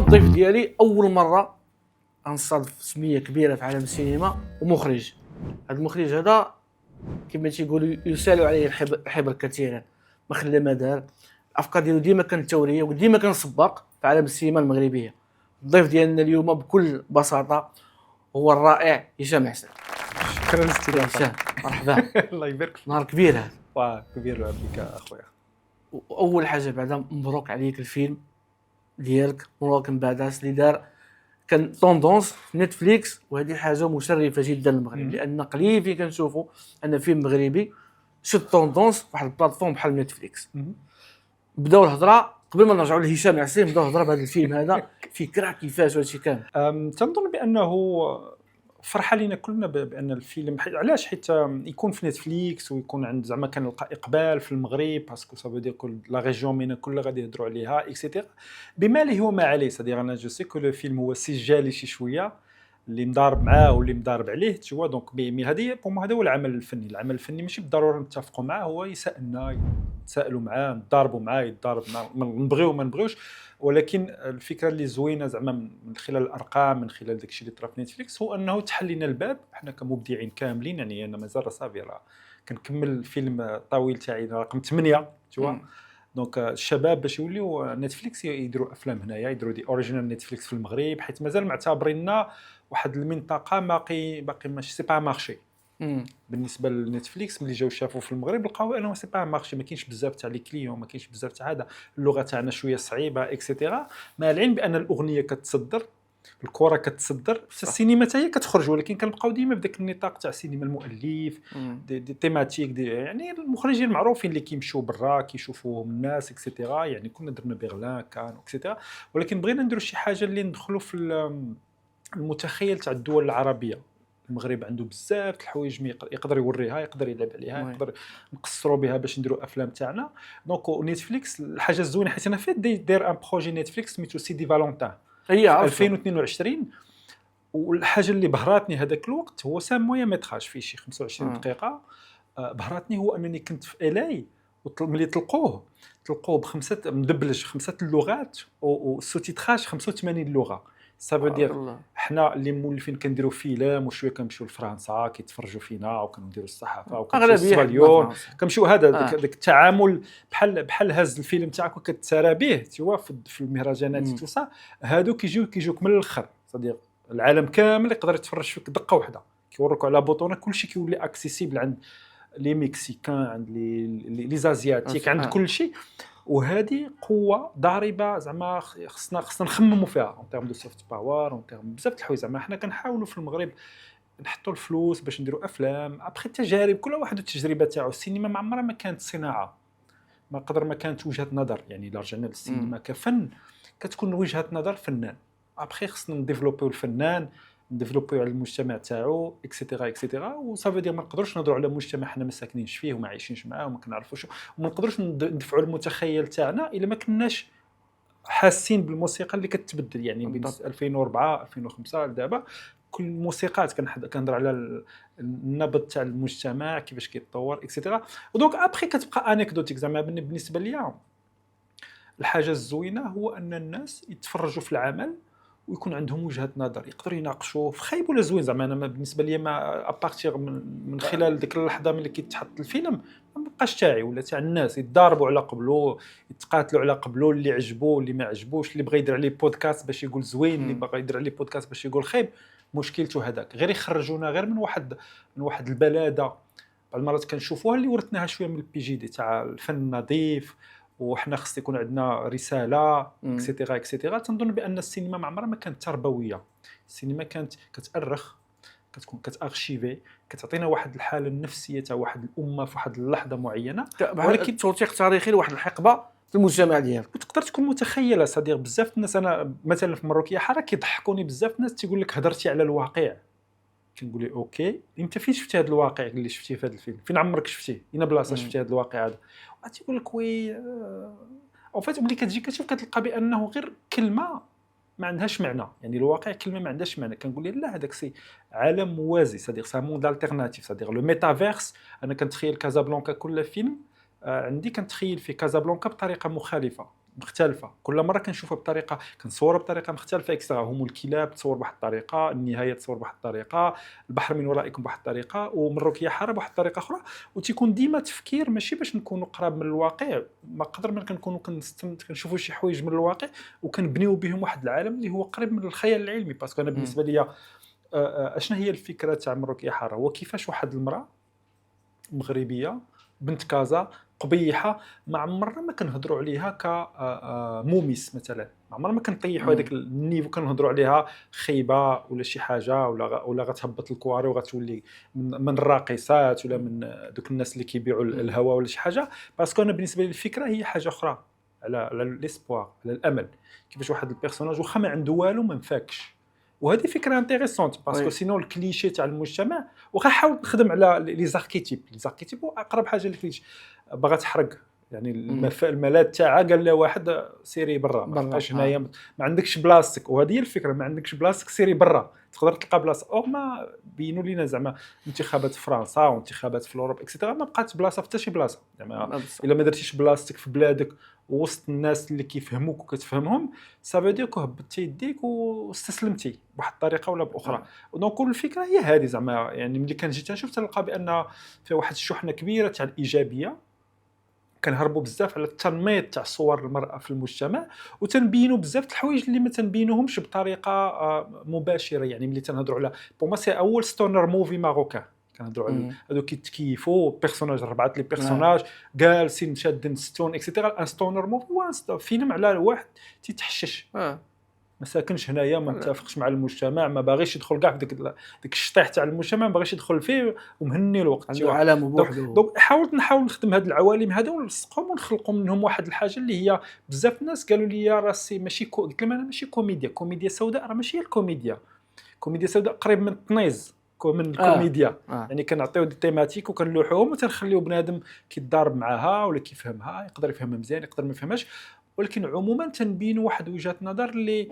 الضيف ديالي اول مره غنصادف سميه كبيره في عالم السينما ومخرج. هذا المخرج هذا كما تيقولوا يسال عليه الحبر كثيرا، ما خلى ما دار. الافكار ديالو ديما كانت ثوريه وديما كان سباق في عالم السينما المغربيه. الضيف ديالنا اليوم بكل بساطه هو الرائع هشام حسن. شكرا استاذ هشام مرحبا. الله يبارك فيك. نهار كبير هذا. واه كبير بك اخويا. واول حاجه بعدا مبروك عليك الفيلم ديالك مراكم بعداس اللي دار كان طوندونس في نتفليكس، وهذه حاجه مشرفه جدا للمغرب لان قليل فين كنشوفوا ان فيلم مغربي شد طوندونس في واحد البلاتفورم بحال نتفليكس. بداو الهضره قبل ما نرجعوا لهشام عسيم، بداو الهضره بهذا الفيلم هذا فكره كيفاش وهادشي كامل. تنظن بانه فرحه لينا كلنا بان الفيلم علاش حيت يكون في نتفليكس ويكون عند زعما كنلقى اقبال في المغرب باسكو صافي دير كل لا ريجيون مينا كلها غادي يهضروا عليها اكسيتيرا بما له هو ما عليه. صديق انا جو سي كو لو فيلم هو سجالي شي شويه اللي مضارب معاه واللي مضارب عليه تشوا دونك مي هذه بوم هذا هو العمل الفني. العمل الفني ماشي بالضروره نتفقوا معاه، هو يسالنا يتسائلوا معاه نضاربوا معاه يتضارب نبغيو ما نبغيوش، ولكن الفكره اللي زوينه زعما من خلال الارقام من خلال داكشي اللي طرا في نتفليكس هو انه تحل لنا الباب حنا كمبدعين كاملين. يعني انا مازال صافي راه كنكمل الفيلم طويل تاعي رقم 8 تشوا دونك الشباب باش يوليو نتفليكس يديروا افلام هنايا يديروا دي اوريجينال نتفليكس في المغرب، حيت مازال معتبريننا واحد المنطقه باقي ماشي سي با مارشي بالنسبه لنتفليكس. ملي جاو شافوا في المغرب لقاو انه سي با مارشي، ما كاينش بزاف تاع لي كليون، ما كاينش بزاف تاع هذا، اللغه تاعنا شويه صعيبه اكسيتيرا. مع العلم بان الاغنيه كتصدر، الكره كتصدر، السينما حتى هي كتخرج، ولكن كنبقاو ديما بداك النطاق تاع سينما المؤلف دي تيماتيك دي يعني المخرجين المعروفين اللي كيمشيو برا كيشوفوهم الناس اكسيتيرا. يعني كنا درنا بيرلان كان اكسيتيرا، ولكن بغينا نديروا شي حاجه اللي ندخلوا في المتخيل تاع الدول العربيه. المغرب عنده بزاف الحوايج يقدر يوريها، يقدر يلعب عليها، يقدر نقصروا بها باش نديروا افلام تاعنا. دونك نتفليكس الحاجه الزوينه حيت انا فات داير ان بروجي نتفليكس سميتو سيدي فالونتان هي 2022، والحاجه اللي بهراتني هذاك الوقت هو سام مويا ميتراج فيه شي 25 دقيقه. بهراتني هو انني كنت في الاي وملي تلقوه بخمسه مدبلج 5 اللغات والسوتيتراج 85 لغه. صافي دير حنا اللي مولفين كنديروا فيلم وشويه كنمشيو لفرنسا كيتفرجوا فينا وكنديروا الصحافه وكنمشيو للسباليون كنمشيو هذا داك التعامل بحال هز الفيلم تاعك وكتسارى به توا في المهرجانات توصا. هادو كيجيوك من الاخر صديق. العالم كامل يقدر يتفرج فيك دقه واحده، كيوروك على بوطونه كلشي كيولي اكسيسيبل عند لي مكسيكان عند لي زازياتيك عند كلشي. وهذه قوه ضاربه زعما خصنا نخمموا فيها اون تيرم دو سوفت باور اون تيرم بزاف د الحوايج. زعما حنا كنحاولوا في المغرب نحطوا الفلوس باش نديروا افلام ابخي تجارب كل واحد والتجربه تاعو. السينما ما عمرها ما كانت صناعه، ما كانت وجهه نظر. يعني الا رجعنا للسينما كفن كتكون وجهه نظر فنان، ابخي خصنا نديفلوبيو الفنان نديفلوبيو على المجتمع تاعو اكسيتيرا اكسيتيرا. وصافي دير ما نقدروش نهضروا على مجتمع حنا ما ساكنينش فيه وما عايشينش معاه وما كنعرفوش، وما نقدروش ندفعوا المتخيل تاعنا الا ما كناش حاسين بالموسيقى اللي كتبدل. يعني بين 2004 2005 لدابا كل الموسيقات كنهضر على النبض تاع المجتمع كيفاش كيتطور اكسيتيرا. ودونك ابخي كتبقى انيكدوتيك. زعما بالنسبه ليا الحاجه الزوينه هو ان الناس يتفرجوا في العمل ويكون عندهم وجهه نظر يقدروا يناقشوا في خايب ولا زوين. زعما انا بالنسبه لي ما ابارتيغ من خلال ديك اللحظه ملي كيتحط الفيلم ما بقاش تاعي ولا تاع الناس يتضاربوا على قبلو يتقاتلوا على قبلو، اللي عجبو اللي ما عجبوش، اللي بغى يدير عليه بودكاست باش يقول زوين اللي بغى يدير عليه بودكاست باش يقول خايب. مشكلته هذاك غير يخرجونا غير من واحد البلاده. بعض المرات كنشوفوها اللي ورثناها شويه من البي جي دي تاع الفن النظيف، وحنا خص يكون عندنا رساله اكسيتيرا اكسيتيرا. تنظن بان السينما ما عمرها ما كانت تربويه. السينما كانت كتأرخ، كتكون كتارشيفي، كتعطينا واحد الحاله النفسيه تاع واحد الامه في واحد اللحظه معينه، ولكن توثيق تاريخي لواحد الحقبه في المجتمع ديالك. وتقدر تكون متخيله صديق. بزاف الناس انا مثلا في مروكيه حاره كيضحكوني بزاف الناس تيقول لك هضرتي على الواقع. كنقول لي اوكي انت فين شفتي هذا الواقع اللي شفتيه في هذا الفيلم؟ فين عمرك شفتيه؟ اين بلاصه شفتي هذا الواقع هذا؟ تيقول لك وي او فات ملي كتجي كتشوف كتلقى بانه غير كلمه ما عندهاش معنى. يعني الواقع كلمه ما عندهاش معنى. كنقول لي لا هذاك سي عالم موازي صديق، سا موند التيرناتيف صديق لو ميتافيرس. انا كنتخيل كازابلانكا كل فيلم عندي كنتخيل في كازابلانكا بطريقه مخالفه. مختلفه، كل مره كنشوفها بطريقه، كنصورها بطريقه مختلفه اكسترا. هم الكلاب تصور بواحد الطريقه، النهايه تصور بواحد الطريقه، البحر من ورائكم بواحد الطريقه، ومروكيه حاره بواحد الطريقه اخرى. وتيكون ديما تفكير ماشي باش نكونوا قراب من الواقع، ما قدر ما كنكونوا كنشوفوا شي حوايج من الواقع وكنبنيو بهم واحد العالم اللي هو قريب من الخيال العلمي. باسكو انا بالنسبه لي اشنا هي الفكره تاع مروكيه حاره، هو كيفاش واحد المراه مغربيه بنت كازا قبيحه ما عمرنا ما كنهضروا عليها كموميس مثلا، ما عمرنا ما كنطيحوا هذاك النيفو كنهضروا عليها خيبه ولا شي حاجه، ولا غتهبط الكواري وغتولي من الراقصات ولا من دوك الناس اللي كيبيعوا الهواء ولا شي حاجه. باسكو انا بالنسبه لي الفكره هي حاجه اخرى، على ليسبوار، على الامل، كيفاش واحد البيرسوناج واخا ما عنده والو ما نفاكش. وهذه فكره انتريسونت باسكو سينو الكليشي تاع المجتمع، واخا حاول نخدم على لي زاركيتيب هو اقرب حاجه للكليشي. باغا تحرق يعني الملاذ تاعها، قال له واحد سيري برا ما بقاش هنايا، ما عندكش بلاصتك. وهذه هي الفكره، ما عندكش بلاصتك سيري برا، تقدر تلقى بلاصه. او ما بينوا لينا زعما انتخابات في فرنسا وانتخابات في اوروبا اكسيتيرا، ما بقات بلاصه حتى شي بلاصه زعما الا ما درتيش بلاصتك في بلادك وسط الناس اللي كيفهموك وكتفهمهم، سافو دير كو هبطتي يديك واستسلمتي بواحد الطريقه ولا باخرى. دونك كل الفكره هي هذه زعما. يعني ملي كنجي تنشوف تلقى بان في واحد الشحنه كبيره تاع الايجابيه، كنهربوا بزاف على التنميط تاع صور المراه في المجتمع، وتنبينوا بزاف الحوايج اللي ما تنبينوهمش بطريقه مباشره. يعني ملي تنهضروا على بوما سي اول ستونر موفي ماروكان، كنهضروا على هادو كيتكيفوا بيرسوناج، ربعه لي بيرسوناج جالسين شادين ستون اكسيتيرا. ان ستونر موفي فيلم على واحد تيتحشش، ما ساكنش هنايا، ما متفقش مع المجتمع، ما باغيش يدخل كاع ديك الشطيح تاع المجتمع، ما باغيش يدخل فيه ومهني الوقت. عنده عالم بوحدو. دونك نحاول نخدم هاد العوالم هادو ونلصقهم ونخلقوا منهم واحد الحاجه اللي هي بزاف الناس قالوا لي راسي ماشي قلت لهم انا ماشي كوميديا سوداء، راه ماشي هي الكوميديا سوداء قريب من الطنيز من الكوميديا. يعني كنعطيو دي تيماتيك وكنلوحوهم وتنخليو بنادم كيتضارب معاها ولا كيفهمها، يقدر يفهمها مزيان يقدر ما يفهمهاش، ولكن عموما تنبينوا واحد وجهه نظر اللي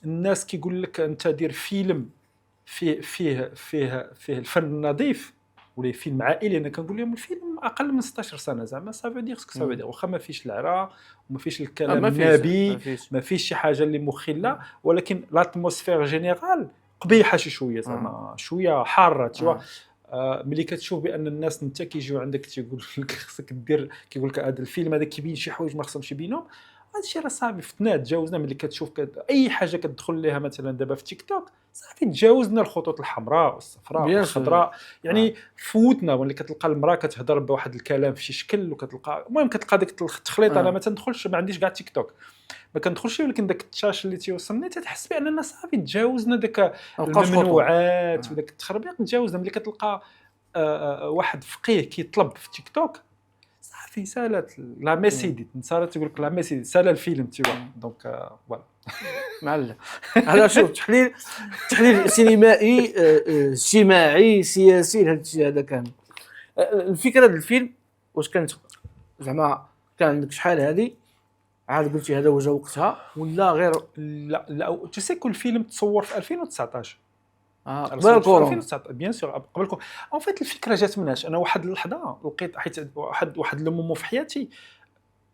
الناس كيقول لك انت دير فيلم فيه الفن النظيف ولا فيلم عائلي. انا كنقول لهم الفيلم اقل من 16 سنه زعما سافو دير سكو سافو دير، واخا ما فيش العرا وما فيش الكلام النابي، ما فيش شي حاجه اللي مخله، ولكن لاتموسفير جينيرال قبيحه شي شويه زعما شويه حاره تشوا. ملي كتشوف بان الناس انت كيجيو عندك تيقول لك خصك دير، كيقول لك هذا الفيلم هذا كيبين شي حوايج ما خصهمش يبينهم، هادشي راه صافي فتنات تجاوزنا. ملي كتشوف اي حاجه كتدخل ليها مثلا دابا في تيك توك صافي تجاوزنا الخطوط الحمراء والصفراء والخضراء، يعني فوتنا. ملي كتلقى المراه كتهضر بواحد الكلام في شي شكل وكتلقى المهم كتلقى ديك التخليط. انا ما تندخلش، ما عنديش كاع تيك توك، ما كندخلش، ولكن داك التشاش اللي تيوصلني تتحس باننا صافي تجاوزنا داك الممنوعات وداك التخربيق تجاوزنا. ملي كتلقى واحد فقيه كيطلب في تيك توك صافي سالات لا ميسيدي نصارى تقول لك لا ميسيدي سال الفيلم تيوا. دونك فوالا معلم. هذا شوف تحليل سينمائي اجتماعي سياسي لهذا الشيء هذا كامل. الفكره ديال الفيلم واش كانت زعما كان عندك شحال هذه عاد قلتي هذا وجا وقتها ولا غير؟ لا تسي كل فيلم تصور في 2019 قبل الكورونا 2019 بيان سور قبل الكورونا. اون فيت الفكره جات مناش انا واحد اللحظه لقيت حيت واحد لومومون في حياتي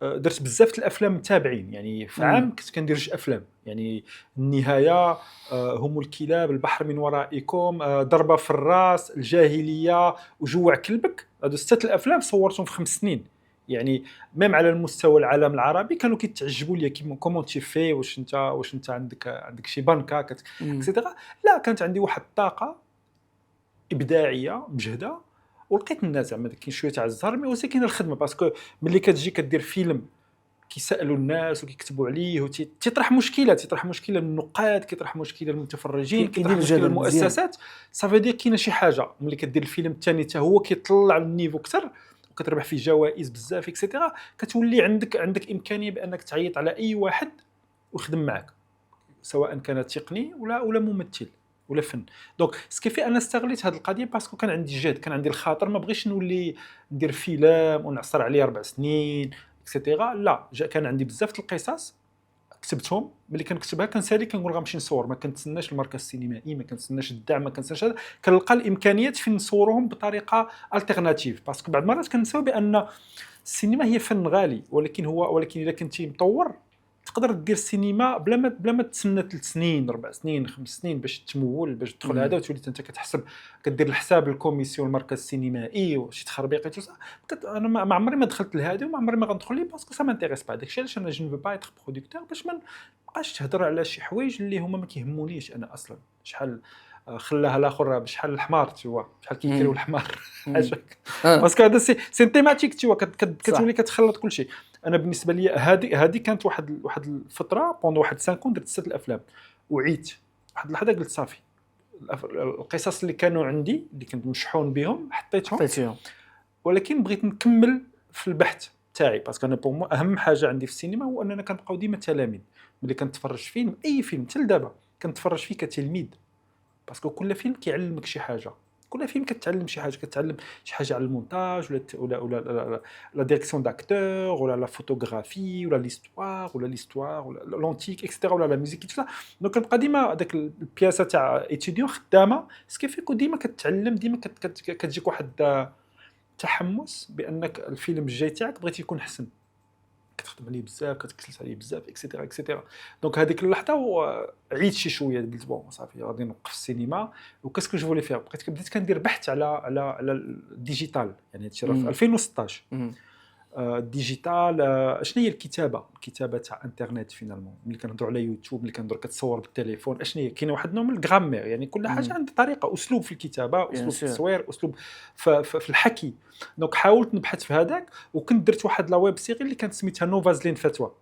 درت بزاف الافلام متابعين. يعني في عام كنت كندير جوج افلام، يعني النهايه، هم الكلاب، البحر من ورائكم، ضربه في الراس، الجاهليه، وجوع كلبك. هادو سته الافلام صورتهم في 5 سنين. يعني ميم على المستوى العالم العربي كانوا كيتعجبوا لي كومون تي في واش انت عندك شي بانكا اكسيتيرا. لا كانت عندي واحد الطاقه ابداعيه مجهده، ولقيت الناس زعما كاين شويه تاع الزهر مي اوسي كاين الخدمه. باسكو ملي كتجي كدير فيلم كيسالوا الناس وكيكتبوا عليه وتيطرح مشكله للنقاد، كيطرح مشكله للمتفرجين، كيطرح مشكله للمؤسسات. صافي دير كاينه شي حاجه. ملي كدير الفيلم الثاني حتى هو كيطلع النيفو اكثر وكتربح فيه جوائز بزاف اكسيتيرا، كتولي عندك امكانيه بانك تعيط على اي واحد ويخدم معك، سواء كان تقني ولا ممثل ولا فن. دونك سكيفي انا استغليت هذه القضيه باسكو كان عندي جهد، كان عندي الخاطر، ما بغيتش نولي ندير فيلم ونعصر عليه 4 سنين اكسيتيرا. لا كان عندي بزاف القصص كتبتهم، ملي كنكتبها كنسالي كنقول غنمشي نصور، ما كنتسناش المركز السينمائي، ما كنتسناش الدعم، ما كنتسناش هذا، كنلقى الامكانيات فين نصورهم بطريقه التيرناتيف. باسكو بعض المرات كنساو بان السينما هي فن غالي، ولكن الا كنتي مطور تقدر دير السينما بلا ما تسنى 3 سنين 4 سنين 5 سنين باش تمول باش تدخل هذا، وتولي انت كتحسب كدير الحساب الكوميسيون المركز السينمائي وشي تخربيق تو سا. انا ما عمري ما دخلت لهذا وما عمري ما غندخل ليه باسكو سا مانتيريس با داكشي. علاش انا جو نفو با ايتر برودكتور باش ما نبقاش تهضر على شي حوايج اللي هما ما كيهمونيش انا اصلا. شحال خلاها الاخر بشحال الحمار توا بشحال كيكريو الحمار حاجه باسكو هذا سي تيماتيك توا كتولي كتخلط كل شيء. انا بالنسبه لي هذه كانت واحد الفتره بوندو واحد 5 درت 6 الافلام وعيت واحد اللحظه قلت صافي القصص اللي كانوا عندي اللي كنت مشحون بهم حطيتهم، ولكن بغيت نكمل في البحث تاعي باسكو انا بور مو اهم حاجه عندي في السينما هو اننا كنبقاو ديما تلاميذ. ملي كنتفرج فيلم اي فيلم حتى لدابا كنتفرج فيه كتلميذ باسكو كل فيلم كيعلمك شي حاجه. كل فيلم كتعلم شي حاجه، كتعلم شي حاجه على المونتاج ولا لا ديريكسيون داكتور ولا لا فوتوغرافي ولا ليستوار ولا لونتيك اكسترا ولا لا ميوزيك كذا. دونك كنبقى ديما داك البياسه تاع ايتيديون خدامه سكيفيكو ديما كتعلم ديما كتجيك واحد تحمس بانك الفيلم الجاي تاعك بغيتي يكون حسن، كتخدم عليه بزاف كتكسلس عليه بزاف اكسيتيرا. دونك هذيك اللحظه عيت شي شويه قلت بون صافي غادي نوقف السينما وكاسكو جو فولي فيها. بديت كندير بحث على الديجيتال يعني هادشي راه في 2016 الديجيتال. شنو هي الكتابه تاع انترنت فينالمون. ملي كنهضروا على يوتيوب ملي كندير كتصور بالتليفون شنو هي كاين واحد نوع من الغرامير يعني كل حاجه عندها طريقه اسلوب في الكتابه اسلوب في التصوير اسلوب في الحكي. دونك حاولت نبحث في هذاك وكنت درت واحد لا ويب سيري اللي كانت سميتها نوفازلين فتوى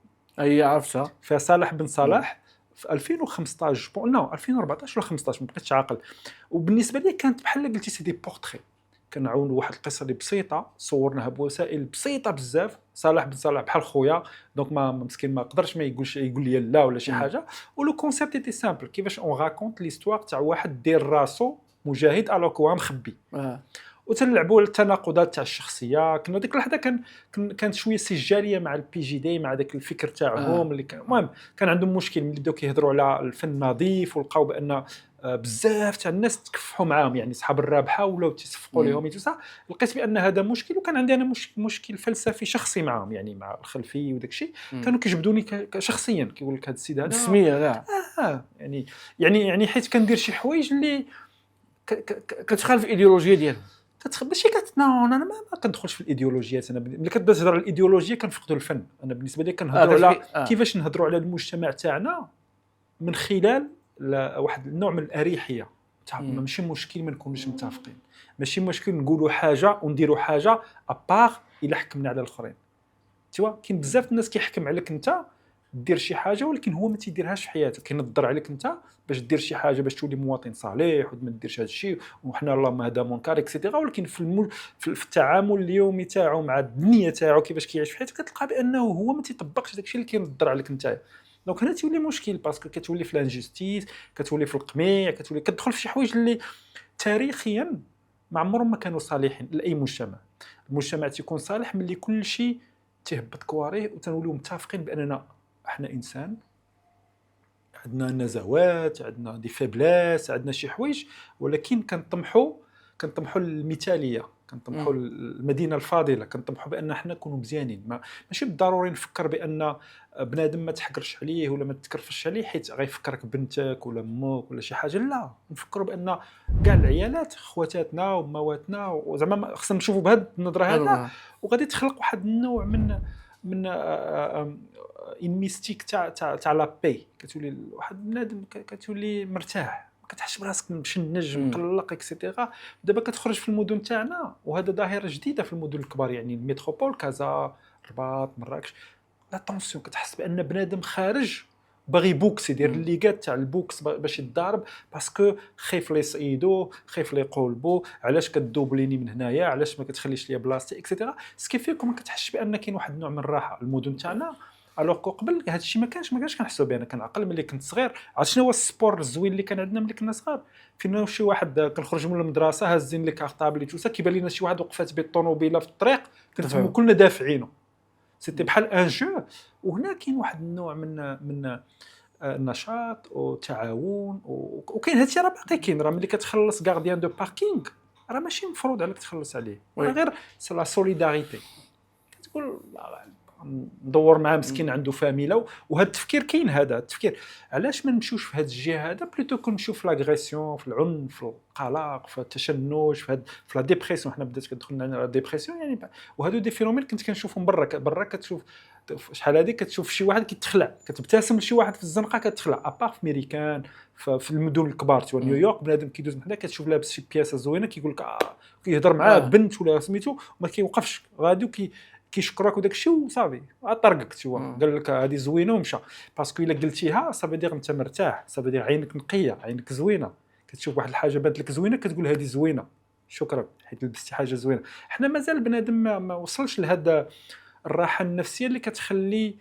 اي عرفتها فيها صالح بن صلاح في 2015 نو 2014 ولا 15 ما بقيتش عاقل. وبالنسبه لي كانت بحال قلتي سي دي بورتري كنعاونوا واحد القصه اللي بسيطه صورناها بوسائل بسيطه بزاف. صالح بن صلاح بحال خويا دونك ما مسكين ما قدرش ما يقولش يقول لي لا ولا شي حاجه. ولو كونسيبت ايتي سامبل كيفاش اون راكونت ليستوار تاع واحد دير راسو مجاهد الوغ هو مخبي وتنلعبوا التناقضات تاع الشخصيه. كنا ديك اللحظه كانت شويه سجاليه مع البي جي دي مع داك الفكر تاعهم اللي كان المهم كان عندهم مشكل ملي بداو كيهضروا على الفن النظيف ولقاو بان بزاف تاع الناس تكفحوا معاهم يعني اصحاب الرابحه ولاو تيصفقوا لهم يتوسع. لقيت بان هذا مشكل وكان عندي انا مشكل فلسفي شخصي معاهم يعني مع الخلفيه وداك الشيء كانوا كيجبدوني شخصيا كيقول لك هذا السيد هذا بسميه كاع يعني حيت كندير شي حوايج اللي كتخالف الايديولوجيه ديالهم ماشي انا ما كندخلش في الايديولوجيات. انا ملي كتبدا تهضر على الايديولوجيه كنفقدوا الفن. انا بالنسبه لي كنهضروا على كيفاش نهضروا على المجتمع تاعنا من خلال واحد النوع من الاريحيه تاع ماشي مشكل ما نكونوش متفقين، ماشي مشكل نقولوا حاجه ونديروا حاجه ابار الا حكمنا على الاخرين. تيوا كاين بزاف الناس كيحكم عليك انت دير شي حاجه ولكن هو ما تيديرهاش في حياته. كينظر عليك انت باش دير شي حاجه باش تولي مواطن صالح وما ديرش هذا الشيء وحنا اللهم هذا منكر اكسيتيرا. ولكن في التعامل اليومي تاعو مع الدنيا تاعو كيفاش كيعيش في حياته كتلقى بانه هو ما تيطبقش داك الشيء اللي كينظر عليك انت. دونك هنا تولي مشكل باسكو كتولي في لانجستيس كتولي في القميع كتولي كتدخل في شي حوايج اللي تاريخيا ما عمرهم ما كانوا صالحين لاي مجتمع. المجتمع تيكون صالح ملي كل شيء تهبط كواريه وتنوليو متفقين باننا احنا انسان عندنا نزوات عندنا دي فيبلاس عندنا شي حوايج ولكن كنطمحوا للمثاليه كنطمحوا المدينه الفاضله كنطمحوا بان احنا نكونوا مزيانين. ماشي بالضروري نفكر بان بنادم ما تحقرش عليه ولا ما تكرفش عليه حيت غيفكرك بنتك ولا امك ولا شي حاجه. لا نفكروا بان كاع العيالات خواتاتنا ومواتنا وزعما خصنا نشوفوا بهذه النظره هذا وغادي تخلق واحد النوع من ميستيك تاع لا بي. كتولي واحد بنادم كتولي مرتاح ما كتحسش براسك مشنج مقلق اكسيتيرا. دابا كتخرج في المدن تاعنا وهذا ظاهره جديده في المدن الكبار يعني الميتروبول كازا الرباط مراكش. لا طونسيون كتحس بان بنادم خارج باغي بوكس يدير الليغات تاع البوكس باش يتضارب باسكو خايف لي يصيدو خايف لي يقولبو علاش كدوبليني من هنايا علاش ما كتخليش ليا بلاصتي اكسيتيرا. سكيفيكم ما كتحسش بان كاين واحد النوع من الراحه المدن تاعنا. الوغ قبل هذا الشيء ما كانش كنحسوا به. انا كنعقل ملي كنت صغير عرفت شنو هو السبور الزوين اللي كان عندنا ملي كنا صغار فينا شي واحد كنخرجوا من المدرسه هازين لي كارطابل توسا كيبان لينا شي واحد وقفات بالطوموبيله في الطريق كنتو كلنا دافعينه سيتي بحال ان جو. وهنا كاين واحد النوع من النشاط والتعاون وكاين هذا الشيء راه باقي كاين. راه ملي كتخلص غارديان دو باركينغ راه ماشي مفروض عليك تخلص عليه غير سي لا سوليداريتي. كتقول ندور معاه مسكين عنده فاميله. وهذا التفكير كاين، هذا التفكير علاش ما نمشيوش في هذه الجهه هذا بلوتو كون نمشيو في لاغريسيون، في العنف، في القلق، في التشنج، في لا ديبرسيون. حنا بدات كدخلنا على لا ديبرسيون يعني وهادو دي فينومين كنت كنشوفهم برا كتشوف شحال هذه كتشوف شي واحد كيتخلع، كتبتسم لشي واحد في الزنقه كتخلع ابار في ميريكان في المدن الكبار تو نيويورك بنادم كيدوز من حدا كتشوف لابس شي بياسه زوينه كيقول لك كيهضر معاه بنت ولا سميتو وما كيوقفش غادي كيشكرك وداك الشيء وصافي طرقك توا قال لك هذه زوينه ومشى. باسكو الا قلتيها صافي دير انت مرتاح، صافي دير عينك نقيه، عينك زوينه، كتشوف واحد الحاجه بانت لك زوينه كتقول هذه زوينه شكرا حيت لبستي حاجه زوينه. حنا مازال بنادم ما وصلش لهذا الراحه النفسيه اللي كتخلي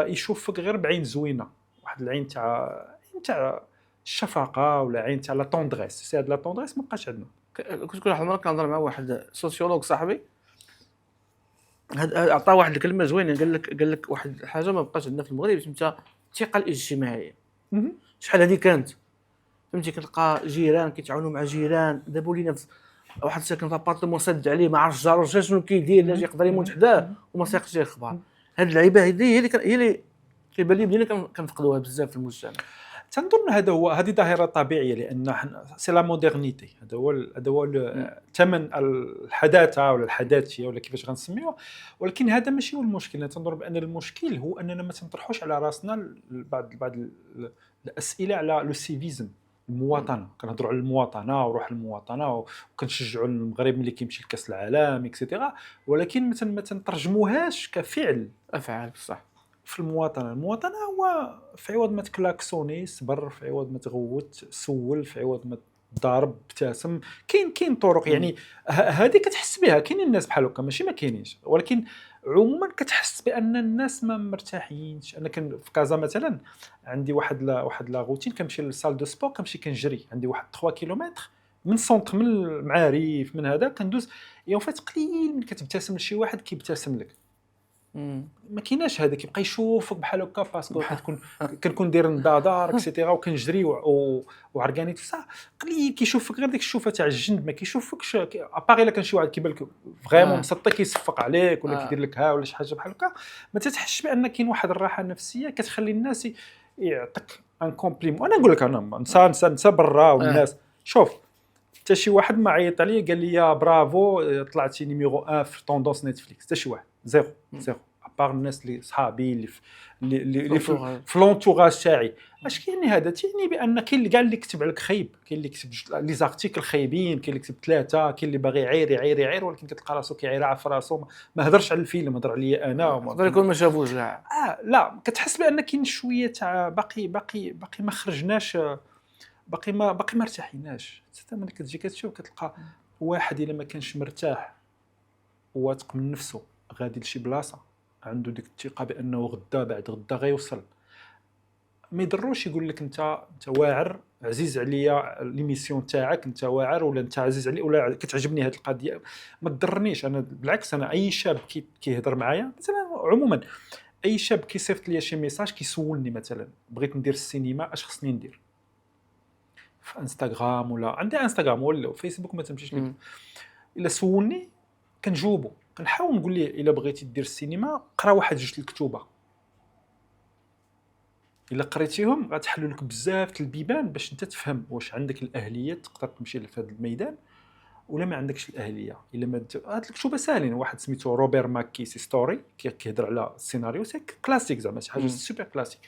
يشوفك غير بعين زوينه، واحد العين تاع الشفقه ولا عين تاع لا طوندريس. سي هاد لا طوندريس ما بقاش عندنا. كنت كل واحد المره كنهضر مع واحد سوسيولوج صاحبي، عطاه واحد الكلمه زوينه، قال لك واحد الحاجه ما بقاش عندنا في المغرب سميتها الثقه الاجتماعيه. شحال هذه كانت فهمتي، كتلقى جيران كيتعاونوا مع جيران، دابا ولينا واحد ساكن في ابارتمون سد عليه ما عرفش جارو شنو كيدير، لا يقدر يموت حداه وما سايقش ليه اخبار. هاد اللعيبه هي اللي كيبان لي بدينا كنفقدوها بزاف في المجتمع. تنظن هذه ظاهره طبيعيه لان سي لا مودرنيتي، هذا هو ثمن الحداثه ولا الحداثيه ولا كيفاش غنسميوه. ولكن هذا ماشي هو المشكل. تنظن بان المشكل هو اننا ما تنطرحوش على راسنا بعض الاسئله على لو سيفيزم، المواطنه. كنهضروا على المواطنه وروح المواطنه وكنشجعوا المغرب ملي كيمشي لكاس العالم اكسيتيرا، ولكن ما تنترجموهاش كفعل افعال بصح في المواطنه هو في عوض ما تكلاكسوني صبر، في عوض ما تغوت سول، في عوض ما تضارب ابتسم. كاين طرق يعني هذه كتحس بها. كاينين الناس بحال هكا ماشي ما كاينينش، ولكن عموما كتحس بان الناس ما مرتاحينش. انا في كازا مثلا عندي واحد لا روتين، كنمشي للسال دو سبور كنمشي كنجري، عندي واحد 3 كيلومتر من سونتر من المعارف من هذا كندوز. يوم فات قليل من كتبتسم لشي واحد كيبتسم لك. ما كايناش هذا كيبقى يشوفك بحال هكا باسكو كنكون داير نضادار اكسيتيرا وكنجري وعرقاني بصح قليل كيشوفك غير ديك الشوفه تاع الجند، ما كيشوفكش ابار الا كان شي واحد كيبان لك فريمون مسطي كيصفق عليك ولا كيدير لك ولا شي حاجه بحال هكا، ما تتحسش بان كاين واحد الراحه النفسيه كتخلي الناس يعطيك ان كومبليمون. انا نقول لك انا نسى برا والناس شوف حتى شي واحد ما عيط عليا قال لي يا برافو طلعتي نيميرو 1 في طوندونس نتفليكس، حتى شي واحد زيرو ابار الناس اللي صحابي اللي في لونتوراج تاعي. اش كاين هذا تعني بان كاين كاع اللي كتب عليك خايب، كاين اللي كتب لي زارتيكل خايبين، كاين اللي كتب 3، كاين اللي باغي يعير ولكن كتلقى راسو كيعير في راسو ما هضرش على الفيلم، هضر عليا انا يقدر يكون ما شافوش كاع. لا كتحس بان كاين شويه تاع باقي ما خرجناش، باقي ما ارتاحيناش. حتى ملي كتجي كتشوف كتلقى واحد الا ما كانش مرتاح واثق من نفسه غادي لشي بلاصه عنده ديك الثقه بانه غدا بعد غدا غيوصل. ما يضروش يقول لك انت واعر عزيز عليا ليميسيون تاعك، انت واعر ولا انت عزيز علي ولا كتعجبني هذه القضيه، ما تضرنيش. انا بالعكس انا اي شاب كيهضر معايا مثلا عموما اي شاب كيصيفط لي شي ميساج كيسولني مثلا بغيت ندير السينما اش خصني ندير في انستغرام ولا عندي انستغرام ولا فيسبوك ما تمشيش لك، الا سولني كنجاوبو كنحاول نقول ليه الا بغيتي دير السينما قرا واحد جوج الكتوبه، الا قريتيهم غتحلوا لك بزاف البيبان باش انت تفهم واش عندك الاهليه تقدر تمشي لهذا الميدان ولا ما عندكش الاهليه. الا ما هاد الكتوبه ساهلين، واحد سميتو روبير ماكي سي ستوري كيهضر على السيناريو سي كلاسيك زعما شي حاجه سوبر كلاسيك.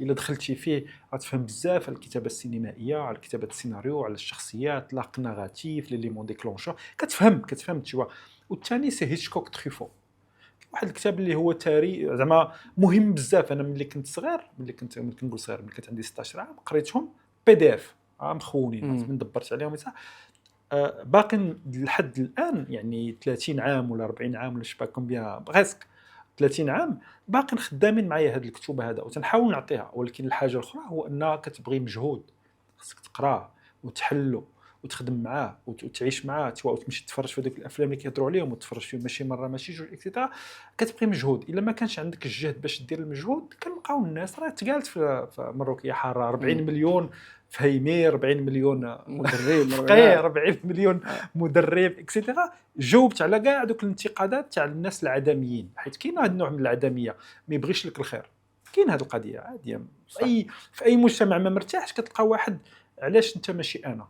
الا دخلتي فيه غتفهم بزاف على الكتابه السينمائيه، على كتابه السيناريو، على الشخصيات، لاق ناراتيف، لي ليمون ديكلونشور، كتفهم تشوا. والثاني سي هيتشكوك تريفو، واحد الكتاب اللي هو تاريخ زعما مهم بزاف. انا ملي كنت صغير ملي كنقول صغير ملي كنت عندي 16 عام قريتهم بي دي اف مخونين من دبرت عليهم صح. باقي لحد الان يعني 30 عام ولا 40 عام ولا شبا كومبيان بريسك 30 عام باقي خدامين معايا هاد الكتب هذا وتنحاول نعطيها. ولكن الحاجه الاخرى هو انها كتبغي مجهود، خصك تقراه وتحلو وتخدم معاه وتعيش معاه وتمشي تتفرج في هذوك الافلام اللي كيهضروا عليهم وتتفرج فيهم ماشي مره ماشي جوج اكسيتيرا، كتبقي مجهود. الا ما كانش عندك الجهد باش دير المجهود كنلقاو الناس راه تقالت في مروكيه حاره 40 مليون فهيمير، 40 مليون مدرب فقيه، 40 مليون آه. مدرب اكسيتيرا. جاوبت على كاع دوك الانتقادات تاع الناس العدميين، حيت كاين هذا النوع من العدميه ما يبغيش لك الخير. كاين هذه القضيه عاديه في اي مجتمع ما مرتاحش كتلقى واحد علاش انت ماشي انا،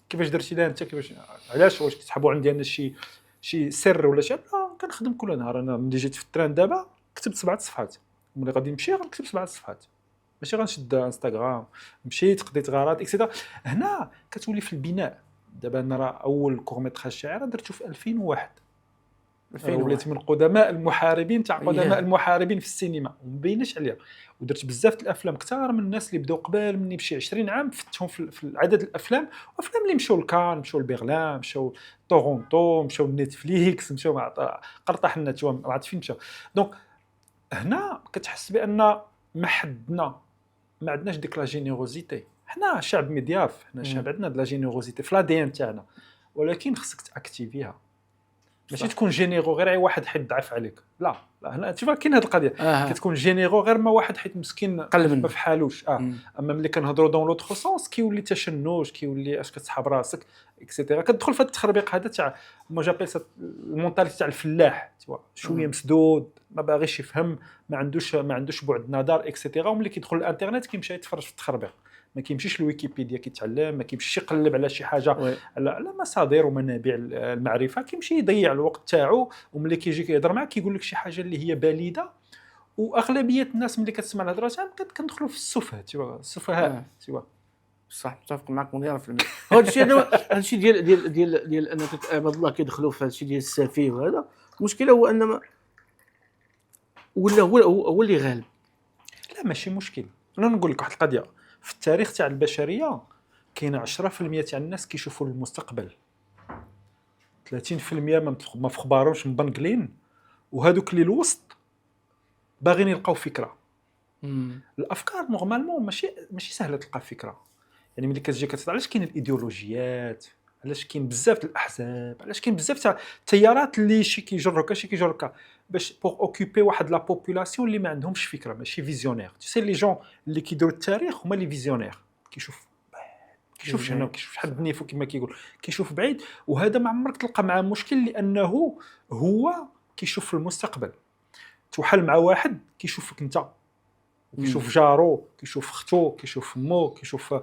كيفاش درتي لها انت، كيفاش علاش، واش كتسحبوا عندي انا شي سر ولا شي؟ كنخدم كل نهار. انا ملي جيت في التران دابا كتبت 7 صفحات، ملي غادي نمشي غنكتب 7 صفحات، ماشي غنشد انستغرام. مشيت قضيت غرض اكسيتيرا. هنا كتولي في البناء. دابا انا راه اول كورميتراج شاعر درته في 2001. وليت من قدماء المحاربين تاع قدماء المحاربين في السينما ومبينش عليها. ودرت بزاف الافلام كثار من الناس اللي بداو قبل مني بشي 20 عام، فتهم في عدد الافلام، وافلام اللي مشاو لكان، مشاو لبرلين، مشاو تورونتو، مشاو لنتفليكس، مشاو قرطح لنا ما عرفت فين مشاو. دونك هنا كتحس بان ما عندناش ديك لا جينيروزيتي. حنا شعب مضياف، حنا شعب عندنا د لا جينيروزيتي في لادين تاعنا، ولكن خصك تاكتيفيها. ماشي تكون جينيرو غير اي واحد حيت ضعف عليك، لا هنا تشوف كاين هذه القضيه. كتكون جينيرو غير ما واحد حيت مسكين ما فحالوش. اما ملي كنهضروا دون لوطخ سونس كيولي تشنج، كيولي اش كتسحب راسك اكسيتيرا. كتدخل في هذا التخربيق هذا تاع ما جابيل المونتاليتي تاع الفلاح، شويه مسدود، ما باغيش يفهم، ما عندوش بعد نظر اكسيتيرا. وملي كيدخل الانترنت كيمشي يتفرج في التخربيق، ما كيمشيش لويكيبيديا كيتعلم، ما كيمشيش يقلب على شي حاجه على مصادر ومنابع المعرفه، كيمشي يضيع الوقت تاعو. وملي كيجي كيهضر معاك كيقول لك شي حاجه اللي هي باليده. واغلبيه الناس ملي كتسمع الهضره تاعهم كندخلوا في السفهاء. صح، متفق معك مليار في المية. هذا الشيء ديال انك عباد الله كيدخلوا في هذا الشيء ديال السفيه، وهذا المشكله هو ان ولا هو اللي غالب. لا ماشي مشكل. انا نقول لك واحد القضيه، في التاريخ تاع البشريه كاين 10% تاع الناس كيشوفوا المستقبل، 30% ما في خبارهمش مبنقلين، وهذوك اللي الوسط باغيين يلقاو فكره. الافكار نورمالمون ماشي سهله تلقى فكره. يعني ملي كتجي علاش كاين الايديولوجيات، علاش كاين بزاف الاحزاب، علاش كاين بزاف تاع التيارات اللي شي كيجرك باش بور اوكوبي واحد لا بوبولاسيون اللي ما عندهمش فكره، ماشي فيزيونير. سي لي جون اللي كيديروا التاريخ هما لي فيزيونير، كيشوف شنو، كيشوف شحال بنيفو كما كيقول، كيشوف بعيد. وهذا ما عمرك تلقى معاه مشكل، لانه هو كيشوف في المستقبل. توحل مع واحد كيشوفك انت، كيشوف جارو، كيشوف اختو، كيشوف مو، كيشوف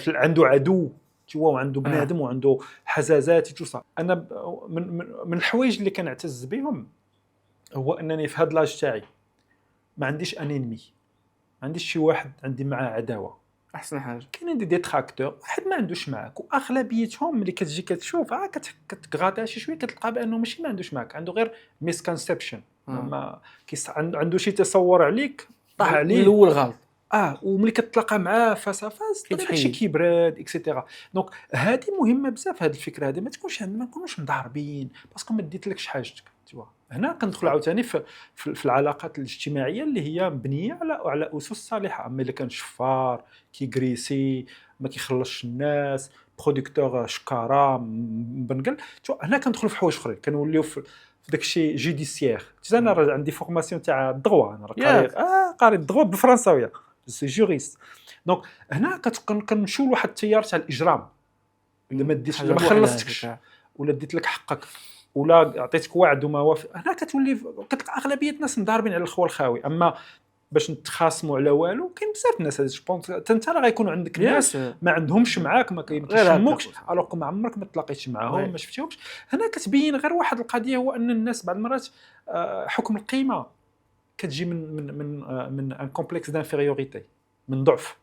عنده عدو، وعنده بنادم وعنده حزازات توصل. انا من الحوايج اللي كنعتز بهم هو انني في هذا لاج تاعي ما عنديش انيمي، ما عنديش شي واحد عندي معاه عداوه. احسن حاجه كاين دي ديتراكتور واحد ما عندوش معاك، واغلبيتهم ملي كتجي كتشوف كتغاطي شي شويه كتلقى بانه ماشي ما عندوش معاك، عنده غير ميسكونسبشن، ما عنده شي تصور عليك طاح عليه الاول غلط. وملي كتلاقى معاه فاس فاس داكشي كيبرد اكسيتيرا. دونك هذه مهمه بزاف، هذه الفكره هذه ما نكونوش مضاربين باسكو ما ديتلكش حاجتك. هنا كندخل عاوتاني في العلاقات الاجتماعيه اللي هي مبنيه على اسس صالحه. اما الا كان شفار كيغريسي ما كيخلصش الناس، برودكتور شكاره مبنقل، هنا كندخلوا في حوايج اخرين، كنوليو في داكشي جوديسيير. انا راه عندي فورماسيون تاع الدغوا، انا قاري الدغوا بالفرنساويه، سي جوريست. دونك هنا كنمشيو لواحد التيار تاع الاجرام. الا ما ديتش، ما خلصتكش، ولا ديت لك حقك، ولا عطيتك وعد وما وافق، هنا كتولي كتلقى اغلبيه الناس مضاربين على الخوا الخاوي. اما باش نتخاصموا على والو كاين بزاف الناس. جو بونس انت راه غيكونوا عندك ناس ما عندهمش معاك، ما كيشموكش، الوغ ما عمرك ما تلاقيتش معاهم، ما شفتيهمش. هنا كتبين غير واحد القضيه، هو ان الناس بعض المرات حكم القيمه كتجي من ان كومبلكس دانفيريوريتي، من ضعف.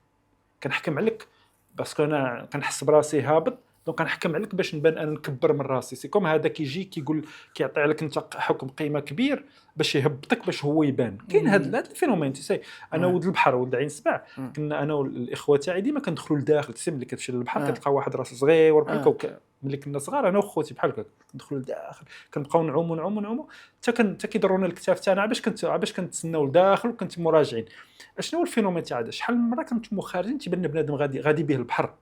كنحكم عليك باسكو انا كنحس براسي هابط، دونك كنحكم عليك باش نبان انا نكبر من راسي. سي كوم هذا كيجي كيقول كيعطي لك انت حكم قيمه كبير باش يهبطك، باش هو يبان. كاين هذا الفينومين. تسي انا ولد البحر، ولد عين سبع، كنا انا والاخوه تاعي ديما كندخلوا لداخل. تسي ملي كتمشي للبحر كتلقى واحد راس صغير بحال هكا. ملي كنا صغار انا وخوتي بحال هكا ندخلوا لداخل، كنبقاو نعوموا حتى كيضرونا الكتاف تاعنا باش كنتسناو لداخل وكنت مراجعين. شنو هو الفينومين تاع هذا؟ شحال من مره كنتمو خارجين تيبان بنادم غادي به البحر،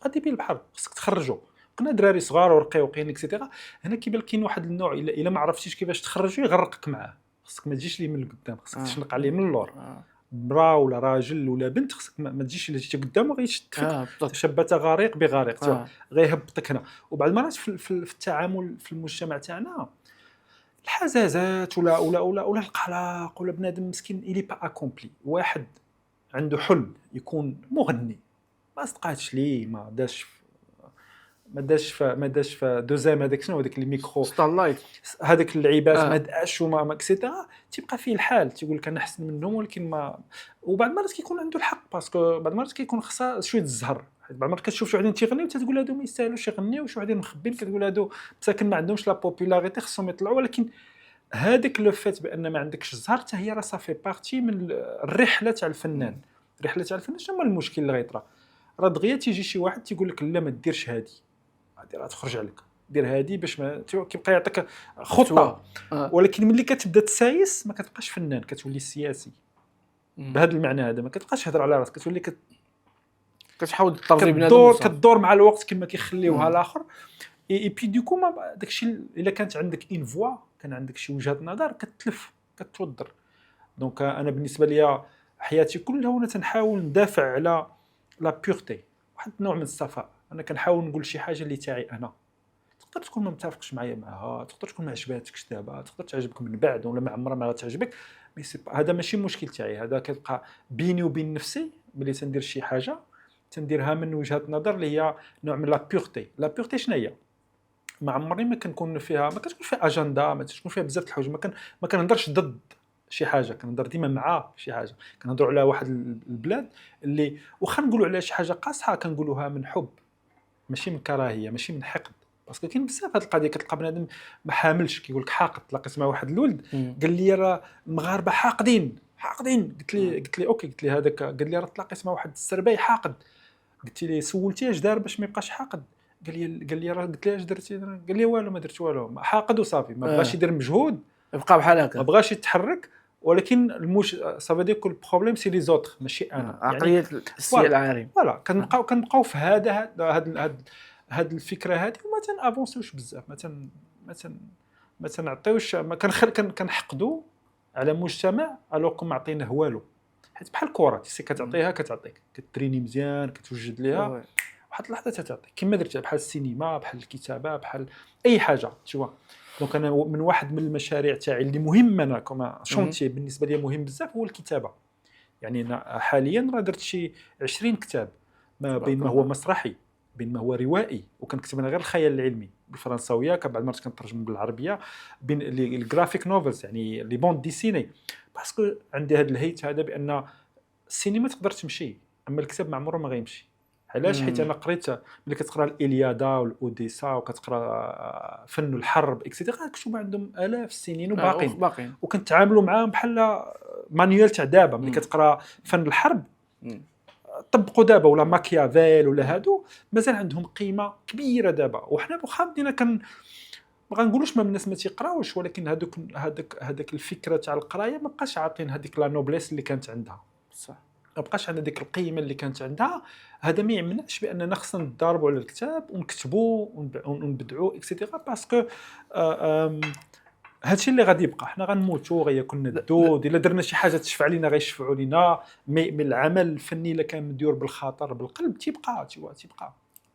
غادي بين البحر، خصك تخرجوا. كنا دراري صغار ورقيقين اكسيتيرا. هنا كيبان كاين واحد النوع الا ما عرفتيش كيفاش تخرجوا يغرقك معاه، خصك ما تجيش ليه من القدام، خصك تشنق عليه من اللور. مرا ولا راجل ولا بنت، خصك ما تجيش الا جيتي قدامه غيشتفك. بالضبط. تشبت غريق بغريق، غيهبطك هنا. وبعض المرات في التعامل في المجتمع تاعنا الحزازات ولا القلق، ولا بنادم مسكين إلي با اكومبلي. واحد عنده حلم يكون مغني، ما صدقاتش ليه، ما داش في دوزام هذاك شنو هذاك الميكرو ستارلايت هذاك اللعيبات ما داش وما اكسيتيرا، تيبقى فيه الحال تيقول لك انا احسن منهم، ولكن ما. وبعض المرات كيكون عنده الحق، باسكو بعض المرات كيكون خصها شويه الزهر. بعض المرات كتشوف شي وحدين تيغنيو تتقول هادو ما يستاهلوش يغنيو، وشي وحدين مخبين كتقول هادو مساكن ما عندهمش لا بوبولاريتي خصهم يطلعوا. ولكن هذاك لو فات بان ما عندكش الزهر حتى هي راه صافي بارتي من الرحله تاع الفنان. الرحله تاع الفنان شنو هو المشكل اللي غيطرا؟ راه دغيا تيجي شي واحد تيقول لك لا ما ديرش هادي، هادي راه تخرج عليك، دير هادي باش ما كيبقى يعطيك خطه. ولكن ملي كتبدا تسايس ما كتبقاش فنان، كتولي سياسي. بهذا المعنى هذا ما كتبقاش تهضر على راسك، كتولي كتحاول تطري بنادم، كدور مع الوقت كما كيخليوها الاخر. اي بي دوكو ما داكشي الا كانت عندك اون فوا، كان عندك شي وجهه نظر كتلف كتوضر. دونك انا بالنسبه ليا حياتي كلها وانا تنحاول ندافع على لا بيورتي، واحد النوع من الصفاء. انا كنحاول نقول شي حاجه اللي تاعي انا. تقدر تكون ما متفقش معايا معها، تقدر تكون ما عجباتكش دابا، تقدر تعجبك من بعد ولا ما عمرها ما غتعجبك، مي سي هذا ماشي مشكل تاعي. هذا كتبقى بيني وبين نفسي. ملي تندير شي حاجه تنديرها من وجهه نظر اللي هي نوع من لا بيورتي. لا بيورتي شنو هي؟ ما عمرني ما كنكون فيها، ما كتكون فيها اجنده، ما تكون فيها بزاف د الحوايج. ما كنهضرش ضد شي حاجه، كنهضر ديما مع شي حاجه. كنهضروا على واحد البلاد اللي واخا نقولوا عليها شي حاجه قاصحه كنقولوها من حب، ماشي من كراهيه، ماشي من حقد. باسكو كاين بزاف هاد القضيه كتلقى بنادم ما حاملش كيقول لك حاقد. تلاقيت مع واحد الولد قال لي راه المغاربه حاقدين. قلت لي اوكي، قلت لي هذاك. قال لي راه تلاقيت مع واحد السرباي حاقد. قلت لي سولتيه اش دار باش ما يبقاش حاقد؟ قال لي راه قلت ليه اش درتي؟ قال لي والو، ما درت والو، حاقد وصافي. ما بغاش يدير مجهود، يبقى بحال هكا، ما بغاش يتحرك. ولكن صافي ديك البروبليم سي لي زوتر ماشي انا. عقليه السي العارم. فوالا كنبقاو في هاد الفكره هذه، وما تنافونسوش بزاف. ما تنعطيوش، ما كنحقدوا على مجتمع الوغ ما عطيناه والو. حيت بحال الكره سي كتعطيها كتعطيك، كتريني مزيان، كتوجد ليها واحد اللحظه تتعطيك كما درتي. بحال السينما، بحال الكتابه، بحال اي حاجه تشوا. دونك انا من واحد من المشاريع تاعي اللي مهمه انا كما شونتي بالنسبه لي مهم بزاف هو الكتابه. يعني انا حاليا راه درت شي 20 كتاب، ما بين ما هو مسرحي، بين ما هو روائي، وكنكتب انا غير الخيال العلمي بالفرنساويه، بعض المرات كنترجم بالعربيه، بين الجرافيك نوفلز يعني لي بوند ديسيني. باسكو عندي هذا الهيت هذا بان السينما تقدر تمشي، اما الكتاب ما عمره ما غيمشي. علاش؟ حيت انا قريت ملي كتقرا الإليادا والأوديسا وكتقرا فن الحرب اكسيتيرا، كتشوف عندهم آلاف السنين وباقين، وكنتعاملوا معاهم بحال مانيوال تاع دابا. ملي كتقرا فن الحرب طبقوا دابا، ولا ماكيافيل ولا هادو مازال عندهم قيمه كبيره دابا. وحنا واخا بدينا ما غنقولوش ما الناس ما تيقراوش، ولكن هذاك الفكره تاع القرايه ما بقاش عاطين هذيك لا نوبليس اللي كانت عندها. صح، ما بقاش عندنا ديك القيمه اللي كانت عندها. هذا ما يمنعش باننا خصنا نضاربوا على الكتاب ونكتبوا ونبدعوا اكسيتيرا، باسكو هادشي اللي غادي يبقى. حنا غنموتوا، غيكون الدود. الا درنا شي حاجه تشفع لينا غيشفعوا لينا. من العمل الفني الا كان مديور بالخاطر بالقلب تيبقى.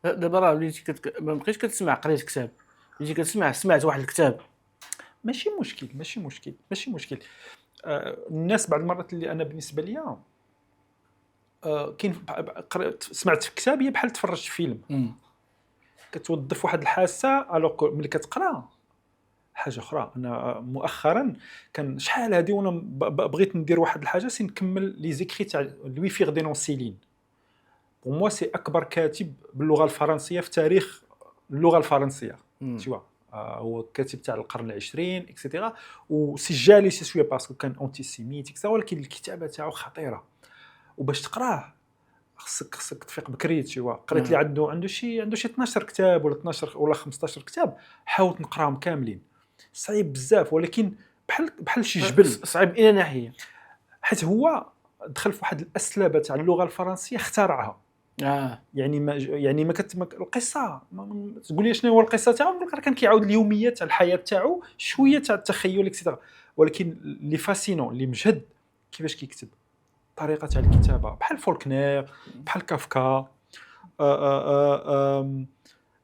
دابا راه وليتي ما بقيتش كتسمع قريت كتاب، وليتي سمعت واحد الكتاب. ماشي مشكل. الناس بعض المرات اللي انا بالنسبه ليا كاين سمعت في كتاب هي بحال تفرجت في فيلم. كتوظف واحد الحاسه الوغ ملي كتقرا حاجه اخرى. انا مؤخرا كان شحال هذه وانا بغيت ندير واحد الحاجه سي نكمل لي زيكري تاع لوي فيردينون سيلين. بو موا سي اكبر كاتب باللغه الفرنسيه في تاريخ اللغه الفرنسيه. تشوا هو كاتب تاع القرن العشرين اكسيتيرا، وسجالي شي شويه باسكو كان اونتي سيميتيك، ولكن الكتابه تاعو خطيره. وباش تقراه خصك تفيق بكري. تشوا قريت لي عنده شي 12 كتاب ولا 12 ولا 15 كتاب، حاولت نقراهم كاملين. صعيب بزاف، ولكن بحال شي جبل. صعيب الى ناحيه حيت هو دخل في واحد الاسلبه تاع اللغه الفرنسيه اخترعها. يعني ما القصه تقول لي شنو هو القصه تاعو، نقول لك كان كيعاود اليوميات تاع الحياه تاعو، شويه تاع التخيل اكسترا. ولكن اللي فاسينون اللي مجهد كيفاش كيكتب، طريقه تاع الكتابه بحال فولكنير، بحال كافكا،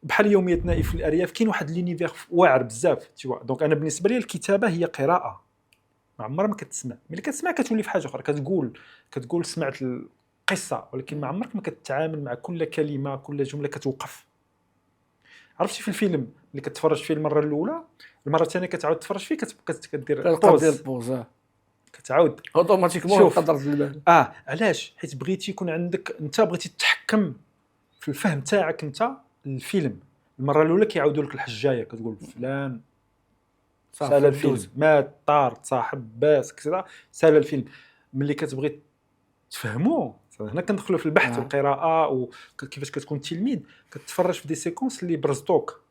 بحال يوميات نائي في الارياف. كاين واحد لونيفير واعر بزاف تيوا. دونك انا بالنسبه لي الكتابه هي قراءه، ما عمرها ما كتسمع. ملي كتسمع كتولي في حاجه اخرى، كتقول سمعت القصه، ولكن ما عمرك ما كتعامل مع كل كلمه كل جمله كتوقف. عرفتي في الفيلم اللي كتفرج فيه المره الاولى، المره الثانيه كتعاود تفرج فيه كدير بوز كتعاود اوتوماتيكمون شوف. قدرت البال. علاش؟ حيت بغيتي يكون عندك انت بغيتي تتحكم في الفهم تاعك انت الفيلم. المره الاولى كيعاودوا لك الحجايه، كتقول فلان سال الفيلم، مات، طار، تصاحب، باس كذا، سال الفيلم. ملي كتبغي تفهمو هنا كندخلوا في البحث والقراءه، وكيفاش كتكون تلميذ كتفرج في دي سيكونس اللي برزطوك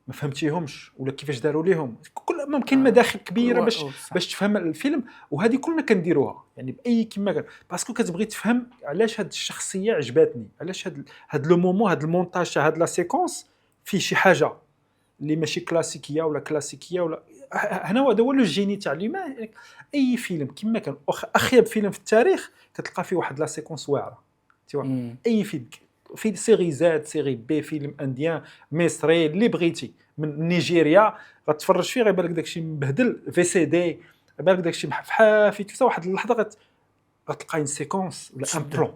ما فهمتيهمش ولا كيفاش داروا ليهم. كل ممكن مداخل كبيره باش تفهم الفيلم، وهذه كلنا كنديروها يعني باي كيما كان، باسكو كتبغي تفهم علاش هاد الشخصيه عجباتني، علاش هاد لو مومون، هاد المونتاج تاع هاد لا سيكونس فيه شي حاجه اللي ماشي كلاسيكيه ولا كلاسيكيه ولا. هنا هو لو جيني تاع ليما. اي فيلم كيما كان اخيب فيلم في التاريخ كتلقى فيه واحد لا سيكونس واعره تيوا. اي فيلم في سيري زاد، سيري بي، فيلم انديان، مصري، اللي بغيتي من نيجيريا غتفرج فيه غيبان لك داكشي مبهدل في سي دي، غيبان لك داكشي محفافي حتى واحد اللحظه غتلقى ان سيكونس ولا ان بلون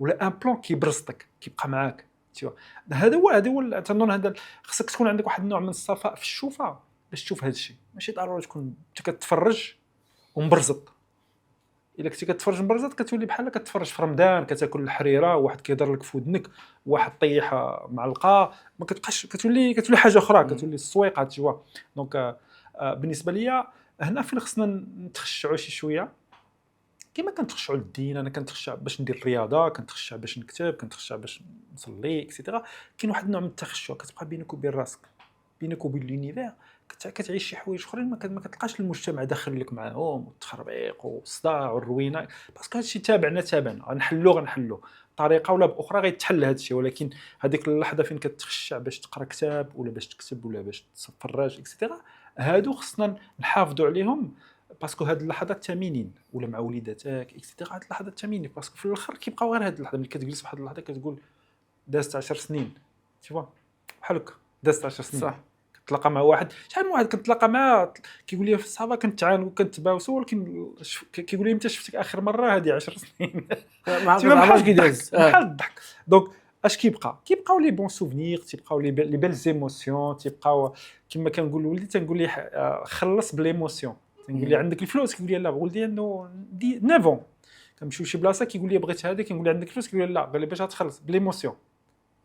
ولا ان بلون كيبرزطك كيبقى معاك تيوا. هذا هو تنظن هذا خصك تكون عندك واحد النوع من الصفاء في الشوفه باش تشوف هذا الشيء. ماشي ضروري تكون كتفرج ومبرزط. الا كنتي كتفرج مبرزط كتولي بحال كتفرج في رمضان كتاكل الحريره وواحد كيهضر لك في ودنك، واحد طيح معلقه، ما كتبقاش كتولي حاجه اخرى، كتولي السويقه تشوا. دونك بالنسبه ليا هنا فين خصنا نتخشعوا شي شويه كما كنتخشعوا للدين. انا كنتخشع باش ندير الرياضه، كنتخشع باش نكتب، كنتخشع باش نصلي اكسيتيرا. كاين واحد النوع من التخشع كتبقى بينك وبين راسك، بينك وبين لونيفير، كتعيش شي حوايج اخرين ما كتلقاش المجتمع داخل لك معاهم، والتخربيق والصداع والروينه. باسكو هادشي تابعنا غنحلو بطريقه ولا باخرى غيتحل هادشي. ولكن هذيك اللحظه فين كتخشع باش تقرا كتاب ولا باش تكتب ولا باش تفرج اكسيتيرا، هادو خصنا نحافظوا عليهم، باسكو هاد اللحظات ثمينين، ولا مع وليداتك اكسيتيرا. هاد اللحظات ثمينين باسكو في الاخر كيبقاو غير هاد اللحظه. ملي كتجلس واحد اللحظه كتقول دازت 10 سنين تشوف بحال هكا، دازت 10 سنين صح. كتلاقى مع واحد، شحال من واحد كنتلاقى معاه كيقول لي في الصحابه كنتعانقوا كنتباوسوا، ولكن كيقول لي متى شفتك اخر مره هذه 10 سنين ما عرفتش كي داز بحال الضحك. دونك اش كيبقاو لي بون سوفنير، تيبقاو لي بيل زيموسيون، تيبقاو كما كنقول ولدي تنقول ليه خلص بليموسيون. تنقول لي عندك الفلوس، كيقول لي لا. ولدي عنده 9 كنمشيو لشي بلاصه كيقول لي بغيت هذا، كنقول لي عندك الفلوس، كيقول لي لا. قال لي باش تخلص بليموسيون،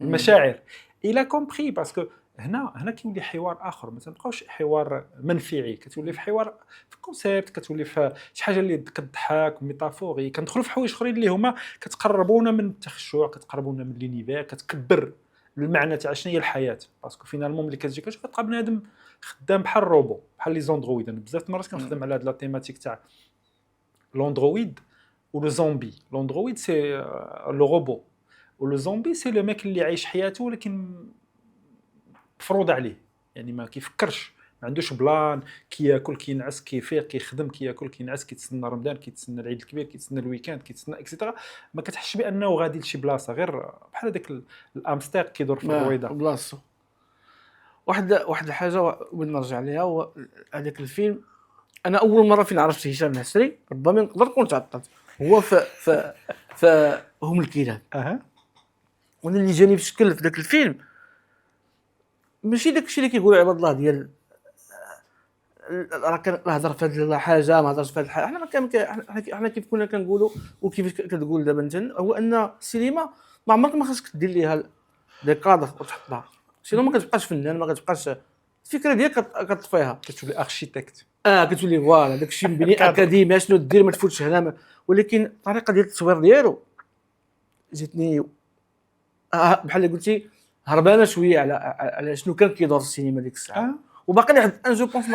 المشاعر. الى كومبري باسكو هنا كيولي حوار اخر، ما تنبقاوش حوار منفعي، كتولي في حوار في كونسيبت، كتولي في شي حاجه اللي كتضحك ميتافوري. كندخلوا في حوايج اخرين اللي هما كتقربونا من التخشع، كتقربونا من لونيفير، كتكبر المعنى تاع شنو هي الحياه. باسكو فينالمون ملي كتجي كتلقى بنادم خدام بحال الروبو، بحال لي زوندرويد. انا بزاف المرات كنخدم على هاد لا تيماتيك تاع لوندرويد ولو زومبي. لوندرويد سي لو روبو، ولو زومبي سي لو ميك اللي عايش حياته ولكن مفروض عليه، يعني ما كيفكرش، ما عندوش بلان، كياكل كينعس كيفيق كيخدم، كياكل كينعس، كيتسنى رمضان، كيتسنى العيد الكبير، كيتسنى الويكاند، كيتسنى اكسيتيرا. ما كتحسش بانه غادي لشي بلاصه، غير بحال هذاك الامستير كيدور في الرويضه بلاصتو. واحد الحاجه بغيت نرجع ليها، هو هذاك الفيلم. انا اول مره فين عرفت هشام العسري، ربما نقدر نكون تعطلت، هو ف هم الكلاب. وانا اللي جاني بشكل في ذاك الفيلم ماشي داكشي اللي كيقولوا عباد الله ديال راه كنهضر في هذه الحاجه، ما هضرش في هذه الحاجه. حنا كيف كنا كنقولوا وكيفاش كتقول دابا انت، هو ان السينما ما عمرك ما خاصك دير ليها دي كادر وتحطها، سينو ما كتبقاش فنان، ما كتبقاش الفكره ديالك كتطفيها، كتولي اركيتكت. كتولي فوالا داكشي مبني اكاديمي شنو دير ما تفوتش هنا. ولكن الطريقه ديال التصوير ديالو جاتني بحال اللي قلتي هربانه شويه على شنو كان كيدور السينما ديك الساعه. وباقي لحد الان جو بونس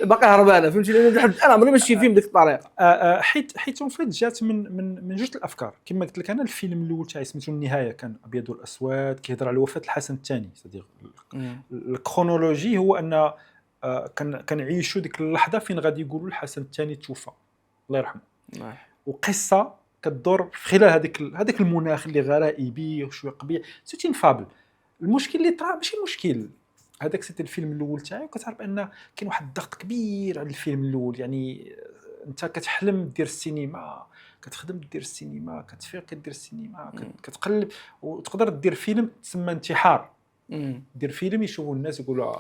باقي هربانه فهمتي، لان لحد الان عمري ما شفتي فيلم بديك الطريقه. حيت اون فيت جات من جوج الافكار. كما قلت لك انا الفيلم الاول تاعي سميتو النهايه، كان ابيض والاسود، كيهضر على وفاه الحسن الثاني. سادير الكرونولوجي هو ان كنعيشوا ديك اللحظه فين غادي يقولوا الحسن الثاني توفى الله يرحمه، وقصه كتدور في خلال هذاك المناخ اللي غرائبي وشويه قبيح. سيتي فابل. المشكل اللي طرا ماشي مشكل، هذاك سيت الفيلم الاول تاعي، وكتعرف ان كاين واحد الضغط كبير على الفيلم الاول. يعني انت كتحلم دير السينما، كتخدم دير السينما، كتفيق كدير السينما، كتقلب، وتقدر دير فيلم تسمى انتحار. دير فيلم يشوفوا الناس يقولوا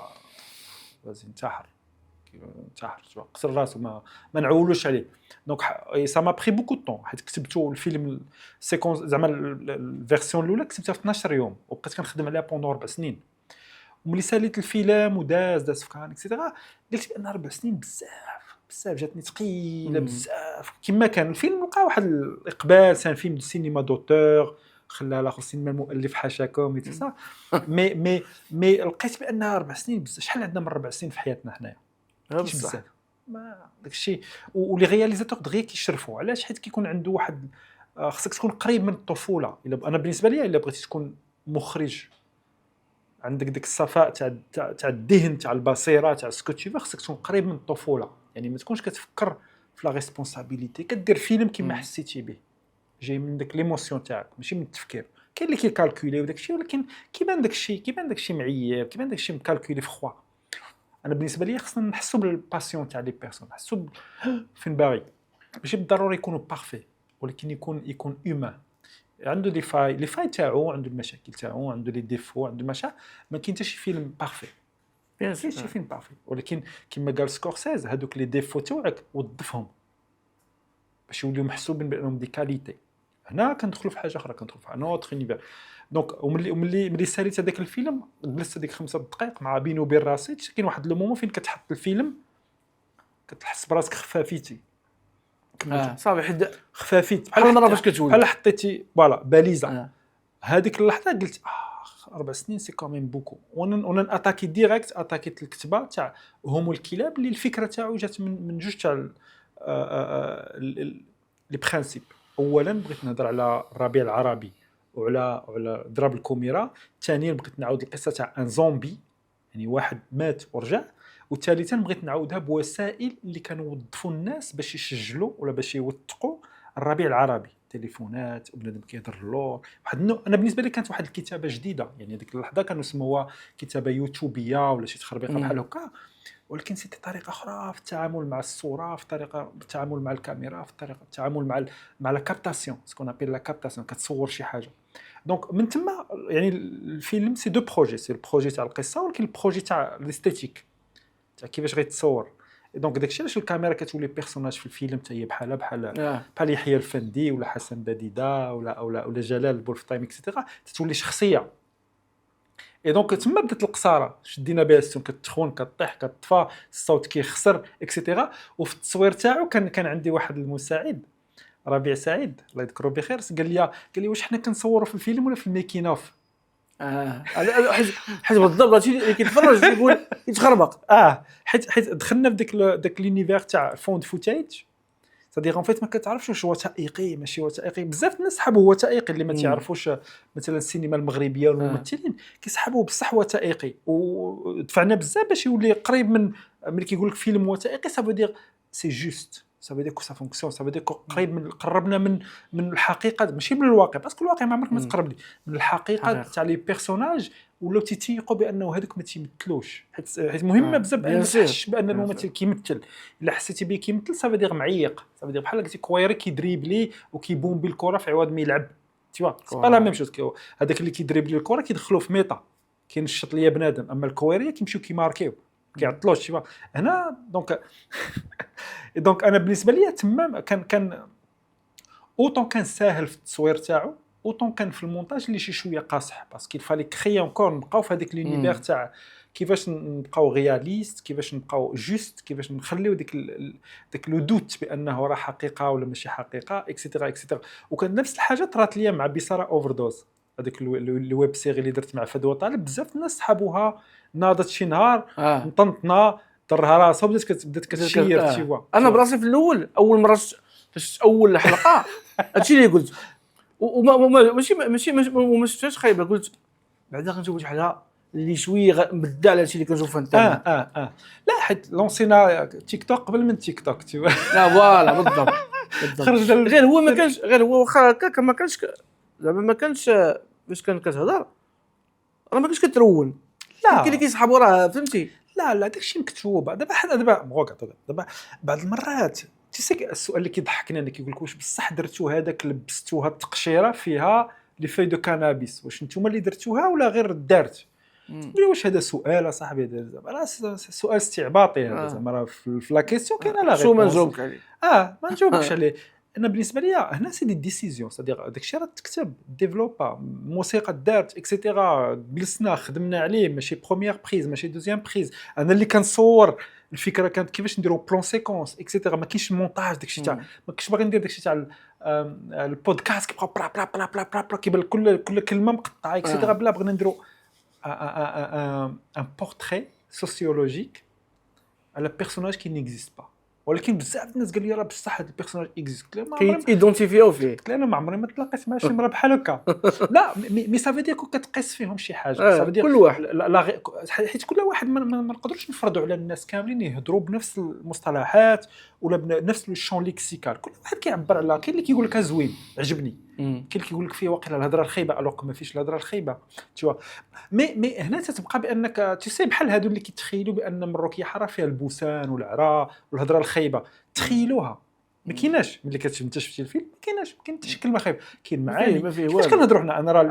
لازم انتحر قصر راسو، ما نعولوش عليه. دونك سا ما بري بوكو طون، حيت كتبتو الفيلم سيكونس زعما الفيرسيون الاولى كتبتها في 12 يوم، وبقيت كنخدم عليها بوندون 4 سنين. وملي ساليت الفيلم داز في كان اكسيتيرا، قلت بان 4 سنين بزاف جاتني ثقيله بزاف. كما كان الفيلم لقى واحد الاقبال، سان فيلم دو سينما دوتور، خلى لاخر سينما المؤلف حاشاكم اي صح. مي لقيت بان 4 سنين بزاف. شحال عندنا من 4 سنين في حياتنا حنايا؟ بزاف. ما داكشي. ولي رياليزاتور دغيا كيشرفوا علاش؟ حيت كيكون عنده واحد خصك تكون قريب من الطفوله. الا انا بالنسبه لي الا بغيتي تكون مخرج عندك ديك الصفاء تاع الذهن، تاع البصيره، تاع سكوتشيفا، خصك تكون قريب من الطفوله. يعني ما تكونش كتفكر في لا ريسبونسابيلتي، كدير فيلم كما حسيتي به، جاي من داك ليموسيون تاعك ماشي من التفكير. كاين اللي كيكالكولي وداك الشيء، ولكن كيبان داك الشيء معيب، كيبان داك الشيء مكالكولي في خوا. انا بالنسبه لي خصنا نحسوا بالباسيون تاع لي بيرسون، نحسوا فين باغي، ماشي بالضروري يكونوا بارفي، ولكن يكون هيومان، عنده دي فاي، لي فاي تاعو، عنده المشاكل تاعو، عنده لي ديفو، عنده ماشا. ما كاين حتى شي فيلم بارفي، كاين شي فيلم بارفي، ولكن كما قال سكورسيز هذوك لي ديفو تاعك وظفهم باش يوليو محسوبين بانهم دي كاليتي. هنا كندخلوا في حاجه اخرى، كندخلوا في نوتر يونيفير. دونك وملي ساليت هذاك الفيلم، جلست هذيك 5 دقائق مع بيني وبين راسي. كاين واحد لو مومون فين كتحط الفيلم كتحس براسك خفافيتي. صافي حد خفافيت بحال مره فاش كتولد، بحال حطيتي فوالا باليزه. هذيك اللحظه قلت 4 سنين سي كومين بوكو. وانا اتاكي ديريكت، اتاكيت الكتابه تاع هم الكلاب، اللي الفكره تاعو جات من جوج تاع لي برينسيپ. اولا بغيت نهضر على الربيع العربي وعلى ضرب الكاميرا. ثانيا بغيت نعاود القصه تاع ان زومبي، يعني واحد مات ورجع. وثالثا بغيت نعاودها بوسائل اللي كانوا يوظفوا الناس باش يسجلوا ولا باش يوثقوا الربيع العربي. تليفونات وبنادم كيهضر اللور واحد انا بالنسبه لي كانت واحد الكتابه جديده. يعني ديك اللحظه كانوا سموها كتابه يوتيوبيه ولا شي تخربيقه بحال هكا، ولكن سيتي طريقه اخرى في التعامل مع الصوره، في طريقه التعامل مع الكاميرا، في طريقه التعامل مع لا كابتاسيون، سكون ابيل لا كابتاسيون، كتصور شي حاجه. دونك من تما يعني الفيلم سي دو بروجي، سي البروجي تاع القصه، ولكن البروجي تاع الاستيتيك تاع كيفاش غيتصور. دونك داكشي علاش الكاميرا كتولي بيرسوناج في الفيلم حتى هي بحال يحيى الفندي ولا حسن بديده ولا جلال بولفتايم اكسيتيرا، تتولي شخصيه. اي دونك تما بدات القصاره، شدينا بها السون، كتخون كطيح كطفى، الصوت كيخسر اكسيتيرا. وفي التصوير تاعو كان عندي واحد المساعد ربيع سعيد الله يذكره بخير، قال لي واش حنا كنصوروا في الفيلم ولا في الميكين اوف؟ حيت بالضبط هادشي اللي كيتفرج يقول يتخربق. حيت دخلنا في داك لونيفير تاع فوند فوتاج. صديق اون فيت ما كتعرفش واش هو وثائقي ماشي وثائقي. بزاف الناس سحبوا وثائقي اللي ما تعرفوش مثلا السينما المغربيه والممثلين كيسحبوا بصح وثائقي، ودفعنا بزاف باش يولي قريب من ملي كيقول لك فيلم وثائقي. سا فو دير سي جوست، سا فو دير كو سا فونكسيون، سا فو دير قريب من قربنا من الحقيقه، ماشي من الواقع، باسكو الواقع ما عمرك ما تقرب ليه من الحقيقه تاع لي بيرسوناج. ولاو تيتيقوا بانه هذوك ما تيمثلوش، حيت مهمه بزاف بان تحس بان الممثل كيمثل. الا حسيتي به كيمثل سا فدير معيق، سا فدير بحال قلتي كويري كيدريبلي وكيبومبي الكره في عوض ما يلعب. تيوا سي با لا ميم شوز. هذاك اللي كيدريبلي الكره كيدخلوا في ميطا، كاين الشط ليا بنادم، اما الكويريه كيمشيو كيماركيو كيعطلوش. تيوا هنا دونك انا بالنسبه لي تمام كان اوطون كان ساهل في التصوير تاعو، اوطون كان في المونتاج اللي شي شويه قاصح، باسكو فالي كري انكور نبقاو في هذيك لونيفير تاع كيفاش نبقاو رياليست، كيفاش نبقاو جوست، كيفاش نخليو ديك لو دوت بانه راه حقيقه ولا ماشي حقيقه اكسيتيرا اكسيتيرا. وكان نفس الحاجه طرات ليا مع بيسارة اوفردوز. هذيك الويب سيري اللي درت مع فدوى طالب، بزاف الناس صحابوها ناضت شي نهار نطنطنا درها راسها بدات كتشير تيوا. انا براسي في الاول اول مره فاش اول حلقه هادشي اللي قلت، وما ما شفتهاش خايبه، قلت بعدا غنشوف شي حاجه اللي شويه مبدا على هادشي اللي كنشوف في الانترنت. لا حيت لونسينا تيك توك قبل من تيك توك تيوا. لا فوالا بالضبط خرج غير هو ما كانش، غير هو واخا هكاك ما كانش زعما ما كانش باش كان كتهضر راه ما كانش كترون. لا كاين اللي كيسحبوا راه فهمتي. لا داكشي مكتوب. دابا بعض المرات تيسيك السؤال اللي كيضحكني انا كيقول لك واش بصح درتو هذاك لبستوها التقشيره فيها لي في دو كانابيس، واش نتوما اللي درتوها ولا غير دارت؟ تقول واش هذا سؤال اصاحبي؟ زعما سؤال استعباطي هذا زعما راه في لا كيسيون كاينه لا غير شو ما نجاوبك عليه. ما نجاوبكش عليه. انا بالنسبه لي هنا سي دي ديسيزيون، صديق داكشي راه تكتب ديفلوبا موسيقى دارت اكسيتيرا، جلسنا خدمنا عليه، ماشي بروميير بريز ماشي دوزيام بريز. انا اللي كنصور الفكره كانت كيفاش نديرو بلون سيكونس اكسيتيرا، ما كاينش مونتاج داكشي تاع ما كنتش باغي ندير داكشي تاع البودكاست كيبقى بلا بلا بلا بلا بلا بلا كيبان كل كلمه مقطعه اكسيتيرا. بلا بغينا نديرو ان بورتري سوسيولوجيك على بيرسوناج كي نيكزيست با، ولكن بزاف الناس قال لي راه بصح هذا البيرسوناج اكزيست. كيدونتيفيو فيه. قلت له انا ما عمري ما تلاقيت مع شي مرا بحال هكا. لا مي سافو دير كتقيس فيهم شي حاجه، سافو دير كل واحد حيت كل واحد ما نقدروش نفرضوا على الناس كاملين يهضروا بنفس المصطلحات ولا بنفس الشون ليكسيكال. كل واحد كيعبر على، كاين اللي كيقول لك زوين عجبني، كاين اللي كيقول لك فيه واقيلا الهضره الخايبه الوغ ما فيش الهضره الخايبه تشوا. مي هنا تتبقى بانك تسي بحال هادو اللي كيتخيلوا بان مروكيه حاره فيها البوسان والعراء والهضره الخايبه، تخيلوها ما كايناش. ملي انت شفتي الفيلم ما كاين حتى شي كلمه خايبه، كاين معاني. كيفاش كنهضروا حنا؟ انا راه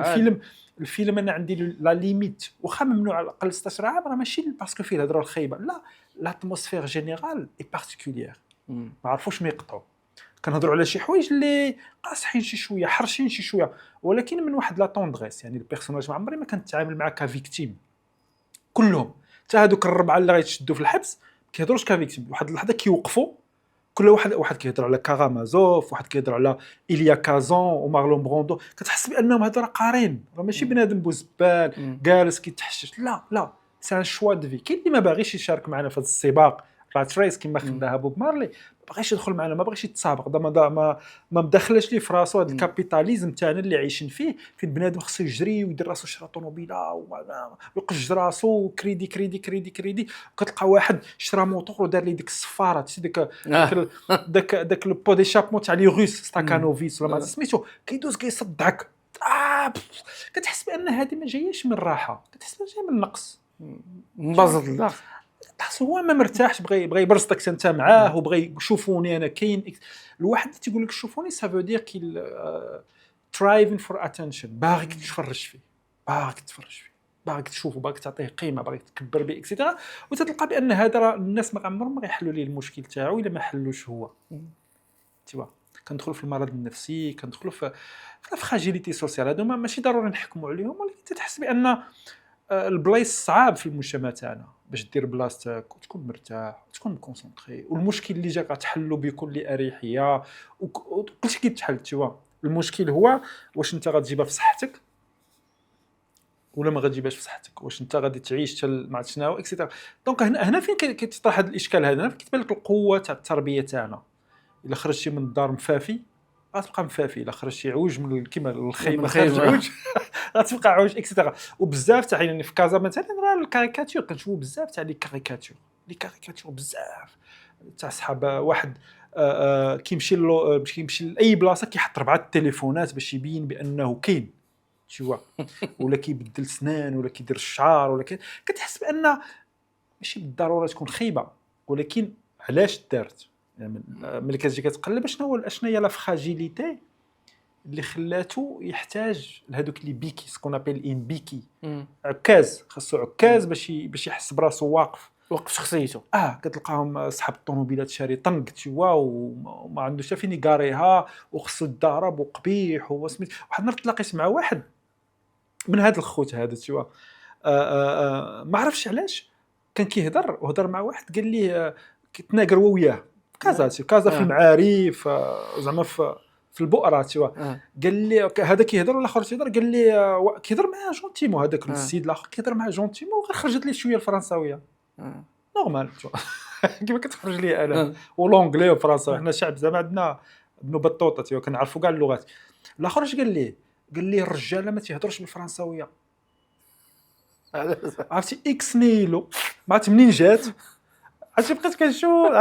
الفيلم انا عندي لا ليميت واخا ممنوع على الاقل 16 عام، راه ماشي باسكو فيه الهضره الخايبه، لا لاتموسفير جينيرال اي بارتيكولير ما عرفوش ما يقطعوا. كنهضروا على شي حوايج اللي قاصحين شي شويه حرشين شي شويه، ولكن من واحد لا طوندغيس. يعني البيرسوناج ما عمري ما كنتعامل معاه كفيكتيم كلهم، حتى هذوك الربعه اللي غيتشدوا في الحبس ما كيهضروش كفيكتيم. واحد اللحظه كيوقفوا كل واحد كيهضر على كارامازوف، واحد كيهضر على إليا كازون ومارلون بروندو، كتحس بانهم هذا راه قارين، راه ماشي بنادم بوزبال جالس كيتحشش. لا سي ان شوا دو في. كاين اللي ما باغيش يشارك معنا في هذا السباق رات ريس كما خداها بوب مارلي، ما باغيش يدخل معنا، ما باغيش يتسابق، ما مدخلش ليه في راسو هذا الكابيتاليزم تاعنا اللي عايشين فيه، فين بنادم خصو يجري ويدير راسو شرا طوموبيله ويقج راسو كريدي كريدي كريدي كريدي. كتلقى واحد شرا موطور ودار لي ديك الصفاره داك البو ديشابمون تاع لي روس ستاكانوفيس ولا ما سميتو، كيدوز كيصدعك. كتحس بان هذه ما جاياش من الراحه، كتحس بان جايه من النقص مبسط للداخل. تحس هو ما مرتاحش، بغى يبرزطك انت معاه وبغى يشوفوني انا كاين. الواحد تيقول لك شوفوني سافو دير كي ترايفين فور اتنشن، باغيك تتفرج فيه، باغيك تشوفه، باغيك تعطيه قيمه، باغيك تكبر به اكسيتيرا. وتتلقى بان هذا راه الناس ما عمرهم ما غيحلوا ليه المشكل تاعو الا ما حلوش هو. تيوا كندخلوا في المرض النفسي، كندخلوا في فراجيليتي سوسيال. هادو ماشي ضروري نحكموا عليهم، ولكن تتحس بان البلايص صعاب في المجتمع تاعنا باش دير بلاصتك وتكون مرتاح وتكون كونسونطري، والمشكل اللي جاك غتحلو بكل اريحيه وكلشي كيتحل. تيوا المشكل هو واش انت غتجيبها في صحتك ولا ما غتجيبهاش في صحتك، واش انت غادي تعيش حتى ما عرفت شنو اكسيتيرا. دونك هنا فين كيتطرح هذا الاشكال هذا، فين كتبان لك القوه تاع التربيه تاعنا. الا خرجتي من الدار مفافي غتبقى مفافي، الا خرجتي عوج من كيما الخيمه خارج عوج غتبقى عوج اكسيتيرا. وبزاف تاع يعني في كازا مثلا راه الكاريكاتور كنشوفوا بزاف تاع لي كاريكاتور بزاف تاع صحاب واحد كيمشي لاي بلاصه كيحط 4 التليفونات باش يبين بانه كاين شي ولا كيبدل سنان ولا كيدير الشعر ولا كتحس بان ماشي بالضروره تكون خيبه، ولكن علاش دارت. يعني ملي كتجي كتقلب شنو هي لا فراجيليتي اللي خلاتو يحتاج لهذوك لي بيكي سكون ابل ان بيكي. عكاز خاصو عكاز باش يحس براسو واقف شخصيته. كتلقاهم اصحاب الطوموبيلات شاري طنق تشوا وما عندوش حتى فين يقاريها وخصو يضارب وقبيح وسميت. واحد النهار تلاقيت مع واحد من هاد الخوت هذا تشوا ما عرفش علاش كان كيهضر وهضر مع واحد قال ليه كيتناقر وياه كازا في المعارف زعما في في البؤره تيوا. قال لي هذا كيهضر والاخر تيهضر، قال لي كيهضر معاه جونتيمون هذاك السيد الاخر كيهضر معاه جونتيمون، وغير خرجت لي شويه الفرنساويه نورمال كيما كتخرج لي انا ولونجلي والفرنساوي. حنا شعب زعما عندنا ابن بطوطه تيوا كنعرفوا كاع اللغات. الاخر اش قال لي الرجاله ما تيهضرش بالفرنساويه. عرفتي اكس نيلو ما عرفت منين جات. عرفتي بقيت كنشوف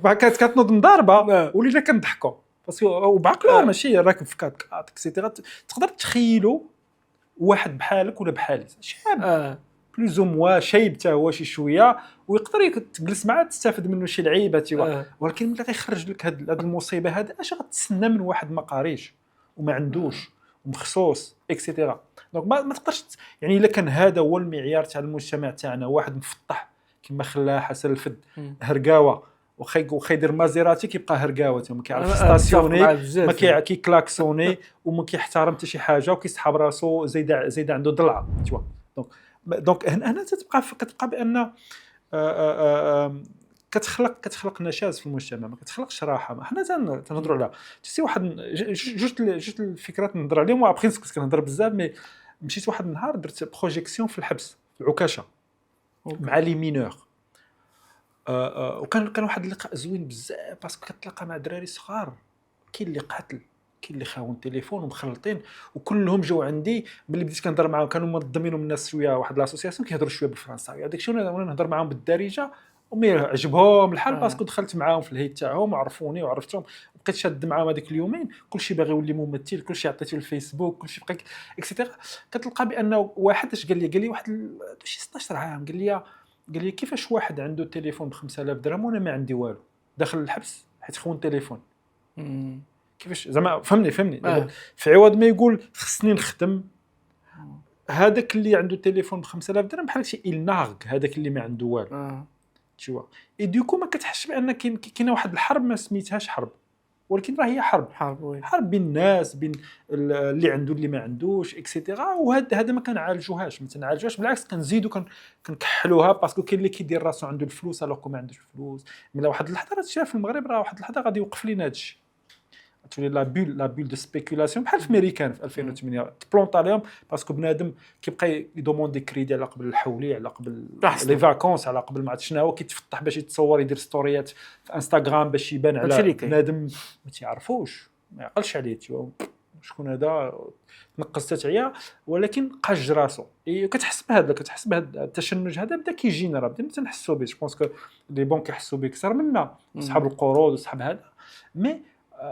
كانت كتنوض مضاربه ولينا كنضحكوا باسكو بعقلو ماشي راكب في كات اكسيتيرا. تقدر تخيلوا واحد بحالك ولا بحالي شاب بلوز او موا شايب حتى هو شي شويه ويقدر تجلس معاه تستافد منه شي لعيبه ولكن ملي غيخرج لك هاد المصيبه هذا اش غتسنى من واحد ما قاريش وما عندوش ومخصوص اكسيتيرا. دونك ما تقدرش يعني الا كان هذا هو المعيار تاع المجتمع تاعنا، واحد مفطح كما خلاها حسن الفد هرقاوه وخا يدير مازيراتي كيبقى هرقاوه ما كيعرفش ستاسيوني ما كيكلاكسوني وما كيحترم حتى شي حاجه وكيسحب راسو زايده عنده ضلعه توا. دونك هنا كتبقى بان كتخلق نشاز في المجتمع، ما كتخلقش راحه. حنا تنهضروا على تسي واحد جوج الفكرات نهضر عليهم وابخي كنهضر بزاف. مي مشيت واحد النهار درت بروجيكسيون في الحبس في العكاشه مع لي مينور. وكان واحد اللقاء زوين بزاف باسكو كتلاقى مع دراري صغار، كاين اللي قاتل كاين اللي خاون تليفون ومخلطين، وكلهم جاو عندي ملي بديت كنهضر معاهم. كانوا منظمين الناس شويه واحد لاسوسياسيون كيهضروا شويه بالفرنساوي، هذاك الشيء وانا نهضر معاهم بالدارجه ومي عجبهم الحال باسكو دخلت معاهم في الهيت تاعهم وعرفوني وعرفتهم وبقيت شاد معاهم هذيك اليومين. كلشي باغي يولي ممثل، كلشي عطيته الفيسبوك، كلشي بقى اكسيتيرا. كتلقى بانه واحد اش قال لي واحد شي 16 عام قال لي كيفاش واحد عنده تليفون ب 5000 درهم وانا ما عندي والو، داخل الحبس حيت خون تليفون. كيفاش زعما فهمني في عوض ما يقول خصني نخدم، هذاك اللي عنده تليفون ب 5000 درهم بحال شي الناغ هذاك اللي ما عنده والو تشوا. اي دوكو ما كتحسش بان كاينه واحد الحرب ما سميتهاش حرب، ولكن راه هي حرب بين الناس، بين اللي عنده اللي ما عندوش اكسيتيرا. وهذا ما كنعالجوهاش، بالعكس كنزيدو كنكحلوها باسكو كاين اللي كيدير راسو عنده الفلوس الوغ ما عندوش الفلوس. ملي واحد اللحظه راه في المغرب راه واحد اللحظه غادي يوقف لينا هادشي، تولي لا بول دو سبيكولاسيون بحال في امريكان في 2008 تبلونط عليهم باسكو بنادم كيبقى يدوموندي كريدي على قبل الحولي، على قبل لي فاكونس، على قبل ما عرفت شنو هو، كيتفتح باش يتصور يدير ستوريات في انستغرام باش يبان على بنادم ما تيعرفوش ما يعقلش عليه شكون هذا، تنقص تاعيا ولكن قاج راسو. كتحس بهذا التشنج هذا بدا كيجينا، راه بدينا تنحسوا به. جو بونس لي بون كيحسوا به اكثر منا صحاب القروض وصحاب هذا. مي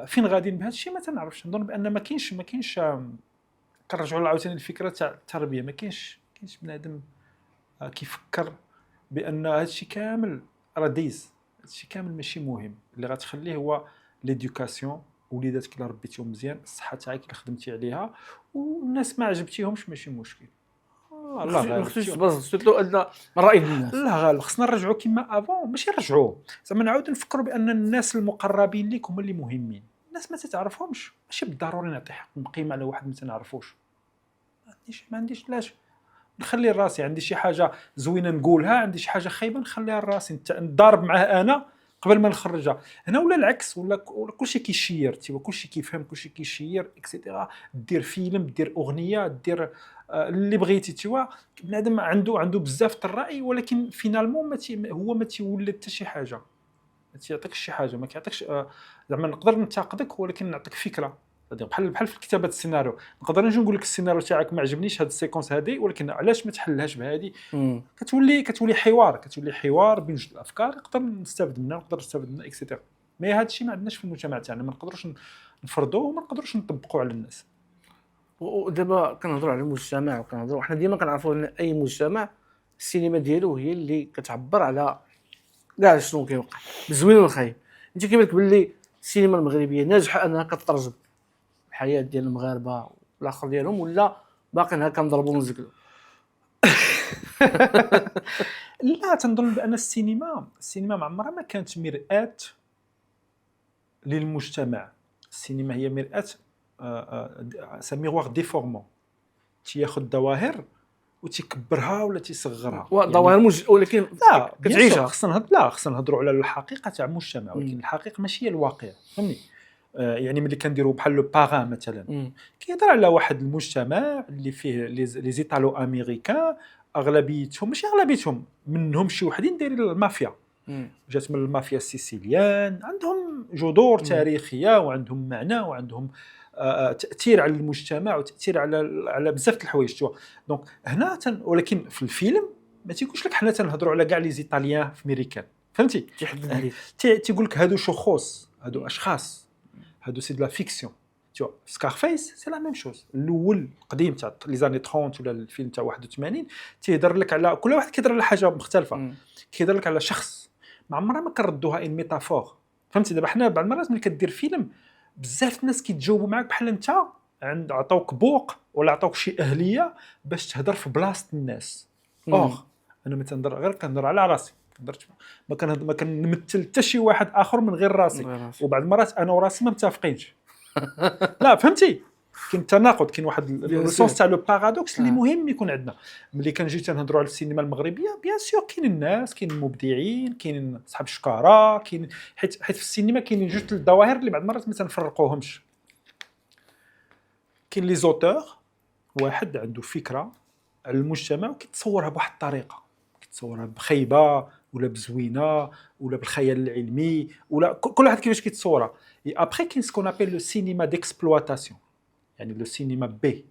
فين غاديين بهذا الشيء ما تنعرفش. نظن بان ما كاينش كنرجعوا عاوتاني الفكره تاع التربيه. ما كاينش بنادم كيفكر بان هذا الشيء كامل راه دايز، هذا الشيء كامل ماشي مهم. اللي غتخليه هو ليدوكاسيون، وليداتك اللي ربيتيهم مزيان، الصحه تاعك اللي خدمتي عليها، والناس ما عجبتيهمش ماشي مشكل. الله غالب خصني تبرز ان الراي الناس لا غالب خصنا نرجعوا كما افون، ماشي نرجعوا زعما نعاودوا نفكروا بان الناس المقربين ليك هما اللي مهمين. الناس ما تتعرفهمش ماشي بالضروري نعطي حق قيمه على واحد ما تنعرفوش. ما عنديش لاش نخلي راسي، عندي شي حاجه زوينه نقولها، عندي شي حاجه خايبه نخليها لراسي نضارب معاه انا قبل ما نخرجها. هنا ولا العكس، ولا كلشي كيشير تيوا، كلشي كيفهم، كلشي كيشير اكسيتيرا. دير فيلم، دير اغنيه، دير اللي بغيتي تيوا. بنادم عنده بزاف الراي، ولكن فينالمون هو ما تيولد حتى شي حاجه، ما تيعطيكش شي حاجه، ما كيعطيكش زعما نقدر ننتقدك ولكن نعطيك فكره. بحال في كتابه السيناريو، نقدر نجي نقول لك السيناريو تاعك ما عجبنيش هاد السيكونس هذه، ولكن علاش ما تحلهاش بهذه؟ كتولي حوار بين جوج الافكار، نقدر نستافد منها اكسيتيرا. مي هذا الشيء ما عندناش في المجتمع تاعنا، ما نقدروش نفرضوه وما نقدروش نطبقوه على الناس. ودابا كنهضروا على المجتمع وكنهضروا حنا ديما كنعرفوا ان اي مجتمع السينما ديالو هي اللي كتعبر على كاع شنو كيوقع بالزوين والخايب. انت كيبان لك باللي السينما المغربيه ناجحه انها كترجم الحياه ديال المغاربه والاخر ديالهم، ولا باقي كنضربوا ونزكلوا؟ لا، تنظن بان السينما ما عمرها ما كانت مرآة للمجتمع. السينما هي مرآة سا ميغوار ديفورمون، تياخذ ظواهر وتكبرها ولا تيصغرها. ظواهر ولكن لا كتعيشها. خصنا نهضروا على الحقيقه تاع المجتمع، ولكن الحقيقه ماشي هي الواقع، فهمني. يعني ملي كنديروا بحال لو باغان مثلا كيهضر على واحد المجتمع اللي فيه لي زيتالو امريكان اغلبيتهم ماشي اغلبيتهم منهم شي وحدين دايرين المافيا جات من المافيا السيسيليان عندهم جذور تاريخيه وعندهم معنى وعندهم تاثير على المجتمع وتاثير على بزاف د الحوايج دونك هنا ولكن في الفيلم ما تيقولش لك حنا تنهضروا على كاع لي زيطاليان في امريكان فهمتي تيحدد عليك تيقول لك هادو شخوص هادو اشخاص هادو سي دو لا فيكسيون تو سكارفيس سي لا ميم شوز الاول القديم تاع لي زاني 30 ولا الفيلم تاع 81 تيهضر لك على كل واحد كيهضر على حاجه مختلفه كيهضر لك على شخص ما عمرنا ما كنردوها ان ميتافور فهمتي دابا حنا بعض المرات ملي كدير فيلم بزاف الناس كيتجاوبوا معاك بحال انت عطاوك بوق ولا عطاوك شي اهليه باش تهضر في بلاصه الناس انا ما تنهضر غير كنهضر على راسي ما كنمثل حتى شي واحد اخر من غير راسي وبعض المرات انا وراسي ما متفقينش لا فهمتي كاين تناقض كاين واحد السونس تاع لو بارادوكس اللي مهم يكون عندنا ملي كنجي تنهضروا على السينما المغربيه بيان سور كاين الناس كاين المبدعين كاين اصحاب الشكاره كاين حيت في السينما كاينين جوج الظواهر اللي بعض المرات ما تنفرقوهمش كاين لي زوتور واحد عنده فكره على المجتمع وكيتصورها بواحد الطريقه كيتصورها بخيبه ولا بزوينه ولا بالخيال العلمي ولا كل واحد كيفاش كيتصورها ابري كاين سكون ابل لو سينما ديكسبلواتاسيون يعني لو سينما بي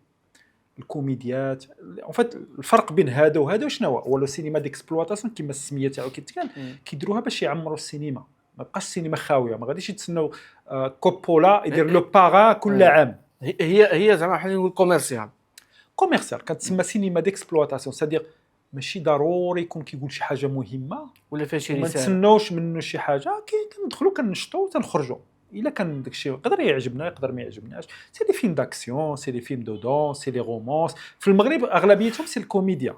الكوميديات ان فيت الفرق بين هذا وهذا شنو هو لو سينما ديكسبلواتاسيون كما السميه تاعو كيتقال كيديروها باش يعمروا السينما ما بقاش السينما خاويه ما غاديش يتسناو كوبولا يدير لو باغا كل عام هي زعما بحال نقول كوميرسيال كتسمى سينما ديكسبلواتاسيون سادير ماشي ضروري يكون كيقول شي حاجه مهمه ولا فيها شي ما رساله نتسناوش منه شي حاجه كندخلوا كنشطوا وتنخرجوا الا كان داكشي يقدر يعجبنا يقدر ما يعجبناش سي دي فيلم داكسيون سي دي فيلم دو دون سي لي رومانس في المغرب اغلبيتهم سي الكوميديا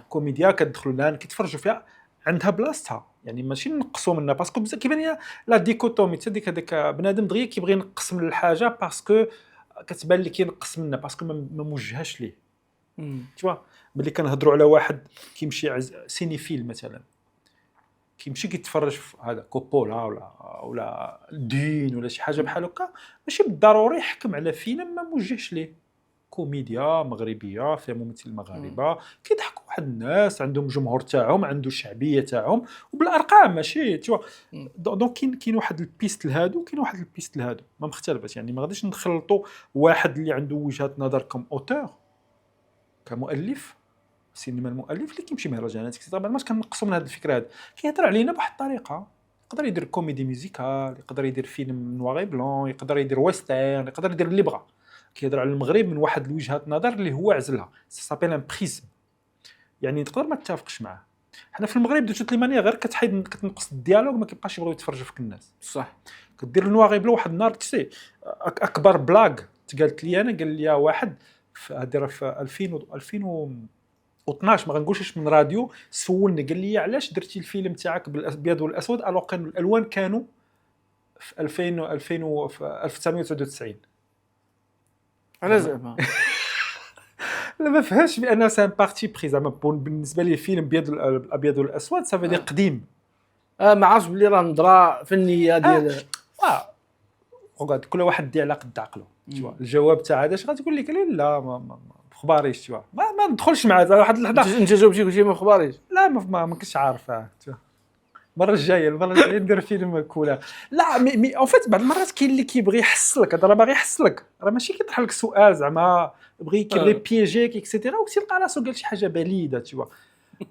كوميديا كتدخلوا لان كيتفرجوا فيها عندها بلاصتها يعني ماشي نقصوا منها باسكو بزاف كيبان لي لا ديكوتومي حتى ديك هذاك بنادم دغيا كيبغي ينقص من الحاجه باسكو كتبان لي كينقص منها باسكو ما موجهاش ليه تشوا ملي كنهضروا على واحد كيمشي سينيفيل مثلا كيمشي كيتفرج في هذا كوبولا ولا الدين ولا شي حاجه بحال هكا ماشي بالضروري يحكم على فيلم ما موجهش ليه كوميديا مغربيه فيها ممثلين مغاربه كيضحكوا واحد الناس عندهم جمهور تاعهم عنده شعبيه تاعهم وبالارقام ماشي تشوا دونك كاين واحد البيست لهادو كاين واحد البيست لهادو ما مختلفش يعني ما غاديش نخلطوا واحد اللي عنده وجهه نظر كم اوتور كمؤلف السينما المؤلف اللي كيمشي مهرجانات طبعا ما كنقصوا من هذه الفكره هذه كيهضر علينا بواحد الطريقه يقدر يدير كوميدي ميوزيكال يقدر يدير فيلم نواري بلون يقدر يدير ويسترن يقدر يدير اللي بغا كيهضر على المغرب من واحد الوجهه نظر اللي هو عزلها سابيل ان بريزم يعني تقدر ما تتفقش معاه حنا في المغرب دوت لي مانيا غير كتحيد كتنقص الديالوج ما كيبقاش يبغيو يتفرجوا فيك الناس صح كدير نواري بلون واحد النهار تسي اكبر بلاغ تقالت لي انا قال لي واحد هادي في 2012 ما غنقولش من راديو سولني قال لي علاش درتي الفيلم تاعك بالابيض والاسود الو كانوا الالوان كانوا في 2000 في 1999 على زعما لا ما فهمش بان سان بارتي بري زعما بالنسبه لي فيلم الابيض والاسود صافي دي قديم ما عرفتش بلي راه نظره فنيه ديال وقعد كل واحد دي على قد عقله الجواب تاع هذا اش غتقول لك لا ما خباريش ما ندخلش مع واحد اللحظه انت جاوبتي قلتي ما خباريش لا ما كنتش عارفه المره الجايه ندير فيلم كولا لا مي اون فيت بعض المرات كاين اللي كيبغي يحسلك هذا راه باغي يحسلك راه ماشي كيطرح لك سؤال زعما كيبغي بيجيك اكسيتيرا وتلقى راسو قال شي حاجه بليده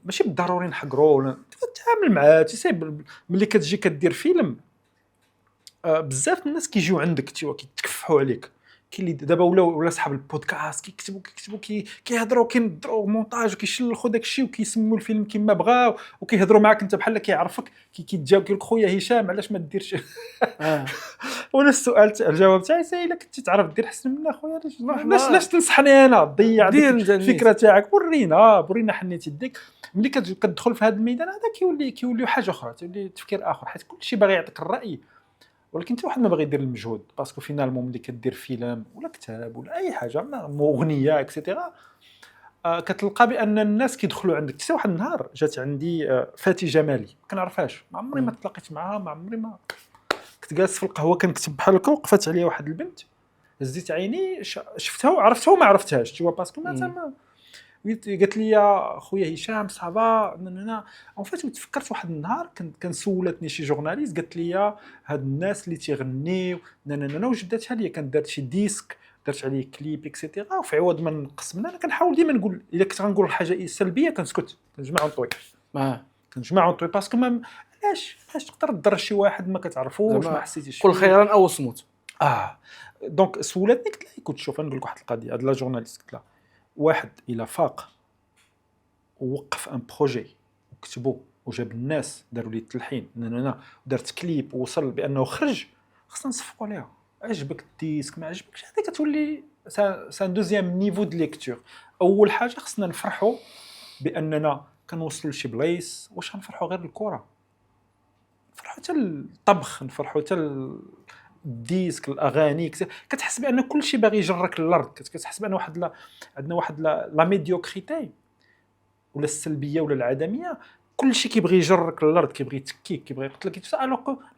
ماشي بالضروري نحقروا ولا تتعامل معاه تسيب ملي كتجي كدير فيلم بزاف الناس كيجيو عندك كيتكفحوا عليك كاين اللي دابا ولا صحاب البودكاست كيكتبوا كيهضروا كينضروا مونتاج وكيشلخوا داكشي وكيسموا الفيلم كما بغاو وكيهضروا معاك انت بحال كيعرفك كيتجاوب كيقول خويا هشام علاش ما ديرش وانا السؤال الجواب تاعي سي الا كنتي تعرف دير حسن منا خويا علاش تنصحني انا تضيع الفكره تاعك ورينا حنيت يديك ملي كتدخل في هذا الميدان هذا كيولي حاجه اخرى تولي تفكير اخر حيت كلشي باغي يعطيك الراي ولكن حتى واحد ما باغي يدير المجهود باسكو فينالمون ملي كدير فيلم ولا كتاب ولا اي حاجه اغنيه اكسيتيرا كتلقى بان الناس كيدخلوا عندك حتى واحد النهار جات عندي فاتي جمالي ما كنعرفهاش ما عمري ما تلاقيت معها ما عمري ما كنت جالس في القهوه كنكتب بحال هكا وقفات عليا واحد البنت هزيت عيني شفتها وعرفتها وما عرفتهاش تيوا باسكو ما تما قالت لي يا خويا هشام صافا انا اون فيت تفكرت واحد النهار كنسولتني شي جورناليست قالت لي هاد الناس اللي تيغنيو انا وجدتها لي كانت دارت شي ديسك درت عليه كليب اكسيتيرا وفي عوض ما نقسم انا كنحاول ديما نقول الا كنت غنقول حاجه سلبيه كنسكت كنجمع ونطوي كنجمع ونطوي باسكو ما علاش تقدر تضر شي واحد ما كتعرفوش ما حسيتيش كل خيرا او صمت. دونك سولتني قلت لها كنت شوف نقول لك واحد القضيه هاد لا جورناليست قلت لها واحد الى فاق ووقف ان بروجي وكتبو وجاب الناس داروا لي التلحين ودارت كليب ووصل بانه خرج خصنا نصفقوا ليها عجبك الديسك ما عجبكش هذا كتولي سان دوزيام نيفو د ليكتور. اول حاجه خصنا نفرحوا باننا كنوصلوا لشي بلايص واش غنفرحوا غير الكره نفرحوا حتى الطبخ نفرحوا حتى الديسك الاغاني كتحس بان كل شيء باغي يجرك للارض كتحس بان عندنا واحد لا ميديوكريتي ولا السلبيه ولا العدميه كل شيء كيبغي يجرك للارض كيبغي يتكيك كيبغي يقتل لك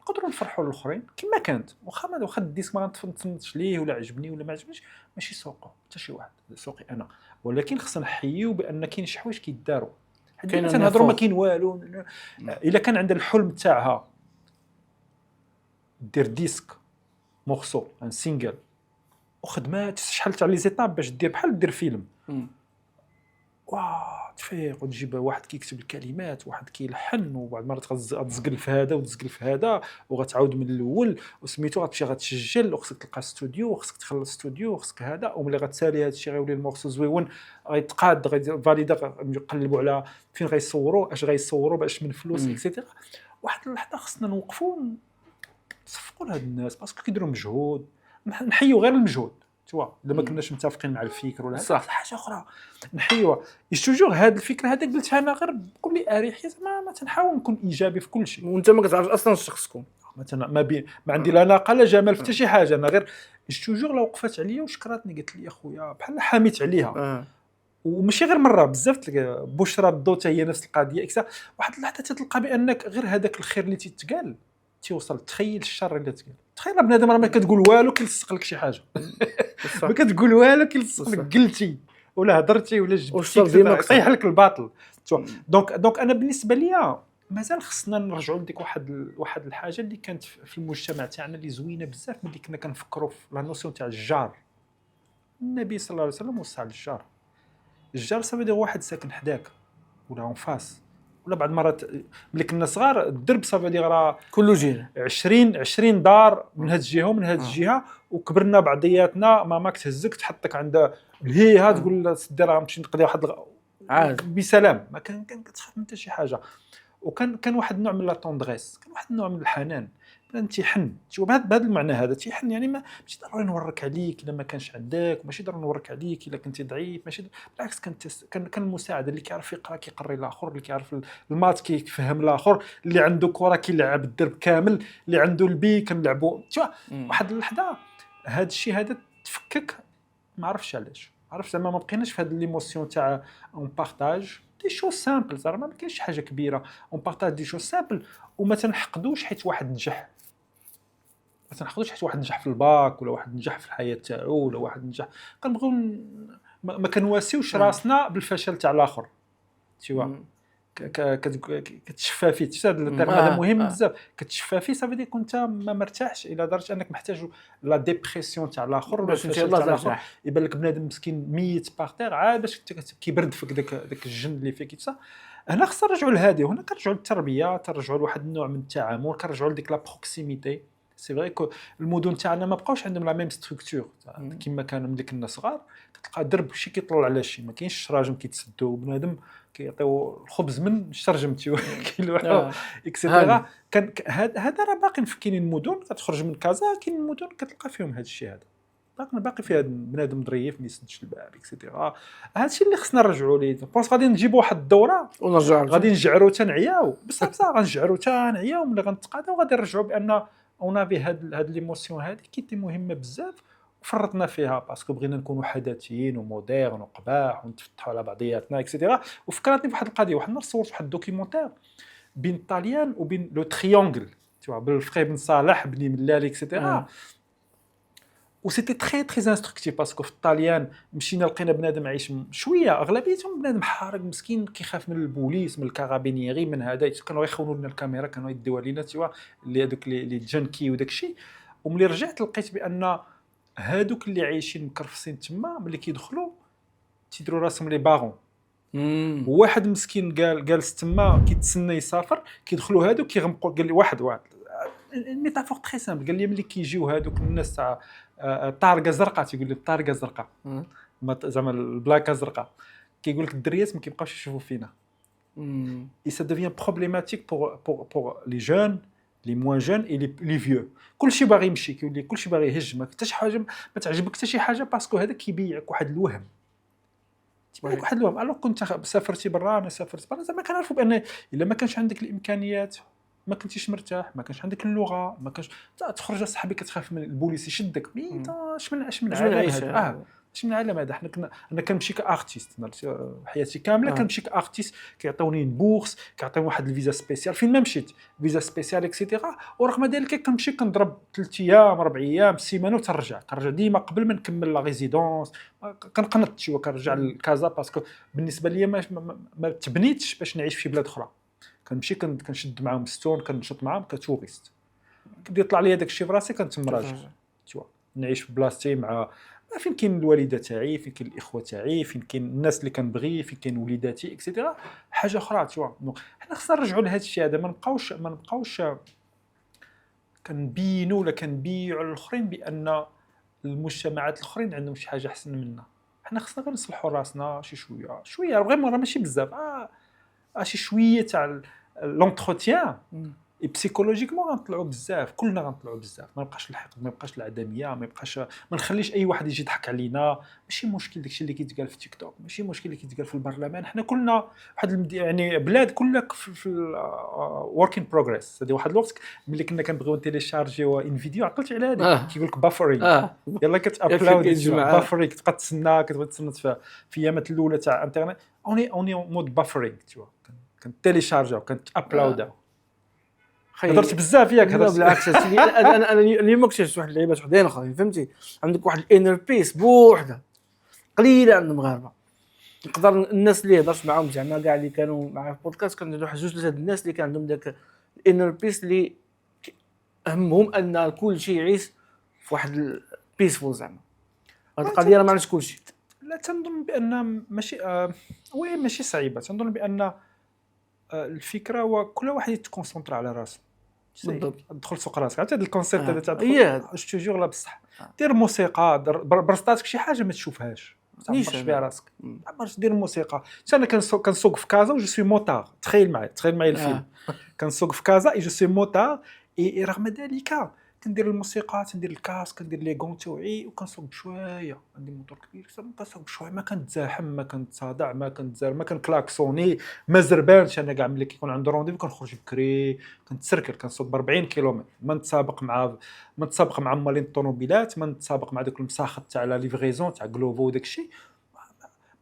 نقدروا نفرحوا الاخرين كما كانت واخا الديسك ما غنتفنطش ليه ولا عجبني ولا ما عجبنيش ماشي سوقه حتى شي واحد سوقي انا ولكن خصنا نحييو بان كاين شي حوايج كيداروا حنا تنهضروا ما كاين والو الا كان عندها الحلم تاعها دير ديسك مورسو ان سينجل وخدمات شحال تاع لي زيتاب باش دير بحال دير فيلم تفيق وتجيب واحد كيكتب الكلمات واحد كيلحن وبعد مرات غتزقل في هذا وتزقل في هذا وغتعاود من الاول وسميتو غتمشي غتسجل وخصك تلقى استوديو وخصك تخلص استوديو وخصك هذا وملي غتسالي هذا الشيء غيولي المورسو زويون غيتقاد غيفاليدا نقلبوا على فين غيصوروا اش غيصوروا باش من فلوس اكسيتيرا واحد اللحظه خصنا نوقفوا نصفقوا لهاد الناس باسكو كيديروا مجهود نحيوا غير المجهود توا الا ما كناش متفقين مع الفكر ولا صح حاجه اخرى نحيوها توجور هاد الفكره هذا قلتها انا غير بكل اريحيه ما تنحاول نكون ايجابي في كل شيء وانت ما كتعرفش اصلا شخصكم مثلا ما عندي لا ناقه لا جمال في حتى شي حاجه انا غير توجور لو وقفت عليا وشكراتني قالت لي اخويا بحال حاميت عليها وماشي غير مره بزاف بشرى الضو حتى هي نفس القضيه اكسا واحد اللحظه تتلقى بانك غير هذاك الخير اللي تيتقال تيوصل تخيل الشر اللي تقال تخيل بنادم راه ما كتقول والو كيلصق لك شي حاجه ما كتقول والو كيلصق لك قلتي ولا هضرتي ولا جبتي طيح لك الباطل دونك انا بالنسبه ليا مازال خصنا نرجعوا لديك واحد الحاجه اللي كانت في المجتمع تاعنا اللي زوينه بزاف ملي كنا كنفكروا في لا نوسيون تاع الجار النبي صلى الله عليه وسلم وصى على الجار صافي واحد ساكن حداك ولا اون فاس ولا بعض المرات ملي كنا صغار الدرب صافي ديال راه كله جهه 20 دار من هاد الجهه ومن هاد الجهه وكبرنا بعضياتنا ماماك تهزك تحطك عند الهيها تقول سدي راه نمشي نقضي واحد عاد بسلام ما كان كتخاف من حتى شي حاجه وكان واحد النوع من لا طوندغيس كان واحد النوع من الحنان كان تيحن شوف بهذا المعنى هذا تيحن يعني ماشي ضروري نورك عليك الا ما كانش عندك ماشي ضروري نورك عليك الا كنتي ضعيف ماشي بالعكس كان المساعده اللي كيعرف يقرا كيقري الاخر اللي كيعرف المات كيفهم الاخر اللي عنده كره كيلعب الدرب كامل اللي عنده البي كنلعبوا شوف واحد اللحظه هذا الشيء هذا تفكك ما عرفتش علاش عرفت زعما ما بقيناش في هذه ليموسيون تاع اون بارطاج دي شو سامبل زعما ما كاينش حاجه كبيره اون بارطاج دي شو سامبل وما تنحقدوش حيت واحد نجح ما تنحقدوش حيت واحد نجح في الباك ولا واحد نجح في الحياه تاعو ولا واحد نجح كنبغيو ما كنواسيوش راسنا بالفشل تاع الاخر تيوا كتشفى فيه حتى هذا الترم هذا مهم بزاف كتشفى فيه صافي ديك كنت ما مرتاحش الى درجه انك محتاج لا ديبرسيون تاع الاخر باش ان شاء الله ترتاح يبان لك بنادم مسكين ميت بارتير عاد باش كيبرد فيك داك الجن اللي فيك حتى هنا خصنا نرجعوا لهذه هنا كنرجعوا للتربيه ترجعوا لواحد النوع من التعامل كنرجعوا لديك لا بروكسيميتي سي فري كو المدن تاعنا ما بقاوش عندهم لا ميم ستركتور كما كانوا ملي كنا صغار كتلقى درب شي كيطلع على شي ما كاينش شراجم كيتسدوا بنادم كيعطيو الخبز من الشرجمتي كيلوحوا اكسيتيرا كان هذا راه باقي كاينين المدن كتخرج من كازا كاين المدن كتلقى فيهم هذا الشيء هذا باقي فيها بنادم ظريف ما يسدش الباب اكسيتيرا هذا الشيء اللي خصنا نرجعوا ليه بونس غادي نجيبوا واحد الدوره ونرجعوا غادي نجعروا تنعياو بصح غنجعروا تنعياو ملي غنتقاداو غادي نرجعوا بان اونافي هاد ليموسيون هذه كيتي مهمه بزاف وفرطنا فيها باسكو بغينا نكونوا حداثيين وموديرن وقباح ونتفتحوا على بعضياتنا اكسيتيرا وفكرتني بواحد القضيه واحد النهار صورت واحد الدوكيومونتير بين طاليان وبين لو تريونغل tu vois بالفخي بن صالح بني ملالي اكسيتيرا. و سيتي تري تري انستركتيف باسكو في الطاليان مشينا لقينا بنادم عايش شويه اغلبيتهم بنادم حارق مسكين كيخاف من البوليس من الكارابينيري من هذا كانوا يخونوا لنا الكاميرا كانوا يديوها لينا تيوا اللي هذوك لي جنكي وداك الشيء. وملي رجعت لقيت بان هادوك اللي عايشين مكرفسين تما ملي كيدخلوا تيدروا راسهم لي باغون. وواحد مسكين جالس تما كيتسنى يسافر كيدخلوا هادوك كيغمقوا. قال لي واحد الميتافور تري سامبل قال لي ملي كيجيو هادوك الناس تاع طارقه زرقاء تيقول لي الطارقه زرقاء زعما البلاكه زرقاء كيقول لك الدريات ما كيبقاوش يشوفوا فينا. اي سا ديفيان بروبليماتيك بور لي جون لي موان جون اي لي فيو. كلشي باغي يمشي كيقول لي كلشي باغي يهج ما حتى شي حاجه ما تعجبك حتى شي حاجه باسكو هذا كيبيعك واحد الوهم تبيعك واحد الوهم. الوغ كنت سافرتي برا انا سافرت برا زعما كنعرفوا بان الا ما كانش عندك الامكانيات ما كنتيش مرتاح ما كانش عندك اللغه ما كانش تخرج صاحبي كتخاف من البوليس يشدك انت اش من العالم هذا اش من العالم هذا. انا كنمشي كارتيست حياتي كامله كنمشي كارتيست كيعطوني بورس كيعطيوني واحد الفيزا سبيسيال فين ما مشيت فيزا سبيسيال اكسيتيرا. ورغم ذلك كنمشي كنضرب 3 ايام 4 ايام سيمانه وترجع ديما قبل ما نكمل لا ريزيدونس كنقنط شويه كنرجع لكازا باسكو بالنسبه ليا ما تبنيتش باش نعيش في شي بلاد اخرى. كنمشي كنشد معاهم ستون كنشط معاهم كتوريست كيبدا يطلع لي هذاك الشيء في راسي كنتمراجع توا نعيش في بلاصتي مع فين كاين الوالده تاعي فين كاين الاخوه تاعي فين كاين الناس اللي كنبغي فين كاين وليداتي اكسيتيرا حاجه اخرى توا. حنا خصنا نرجعوا لهذا الشيء هذا ما نبقاوش كنبينوا ولا كنبيعوا للاخرين بان المجتمعات الاخرين عندهم شي حاجه احسن منا. حنا خصنا غير نصلحوا راسنا شي شويه غير ماشي بزاف شي شويه تاع لونتروتيان اي بسيكولوجيكمون غنطلعوا بزاف كلنا غنطلعوا بزاف. ما يبقاش الحقد ما يبقاش العدميه ما يبقاش ما نخليش اي واحد يجي يضحك علينا. ماشي مشكل داكشي اللي كيتقال في تيك توك ماشي مشكل اللي كيتقال في البرلمان. حنا كلنا واحد يعني بلاد كلها في ورك ان بروغريس. هذه واحد الوقت ملي كنا كنبغيو نتيليشارجيو ان فيديو عقلت على هذه كيقول لك بافرينغ يلا كتابلود بافرينغ كتبقى تسنى في ايامات الاولى تاع انترنت اوني مود بافرينغ تشوا كنتيليشارجيو كنتابلود. هضرت بزاف ياك هضرت بالعكس. انا اليوم اكتشفت واحد اللعيبات وحدين اخرين فهمتي. عندك واحد الانر بيس بوحده قليله عند المغاربه. نقدر الناس اللي هضرت معاهم زعما كاع اللي كانوا معايا في البودكاست كانوا واحد جوج ثلاثه الناس اللي كان عندهم داك الانر بيس اللي اهمهم ان كل شيء يعيش في واحد البيسفول زعما. هذه القضيه راه ما عندش كل شيء. لا تنظن بان ماشي وي ماشي صعيبه. تنظن بان الفكره هو كل واحد يتكونسونطر على راسه بالضبط. تدخل سوق راسك هذا الكونسيبت هذا تاع جو جور لا بصح دير موسيقى برستاتك شي حاجه ما تشوفهاش تعمرش فيها راسك عمرش دير موسيقى. انا كنسوق في كازا و جو سوي موتار. تخيل معايا الفيلم كنسوق في كازا اي جو سوي موتار اي رغم ذلك كندير الموسيقى كندير الكاس كندير لي غون توعي وكنسوق بشويه عندي موتور كبير كنسوق بشويه ما كنتزاحم ما كنتصادع ما كنتزار ما كنكلاكسوني ما زربانش. انا كاع ملي كيكون عندي رونديفو كنخرج بكري كنتسركل كنسوق ب 40 كيلومتر ما نتسابق مع مالين الطوموبيلات ما نتسابق مع داك المساخط تاع لا ليفريزون تاع غلوفو وداك الشيء.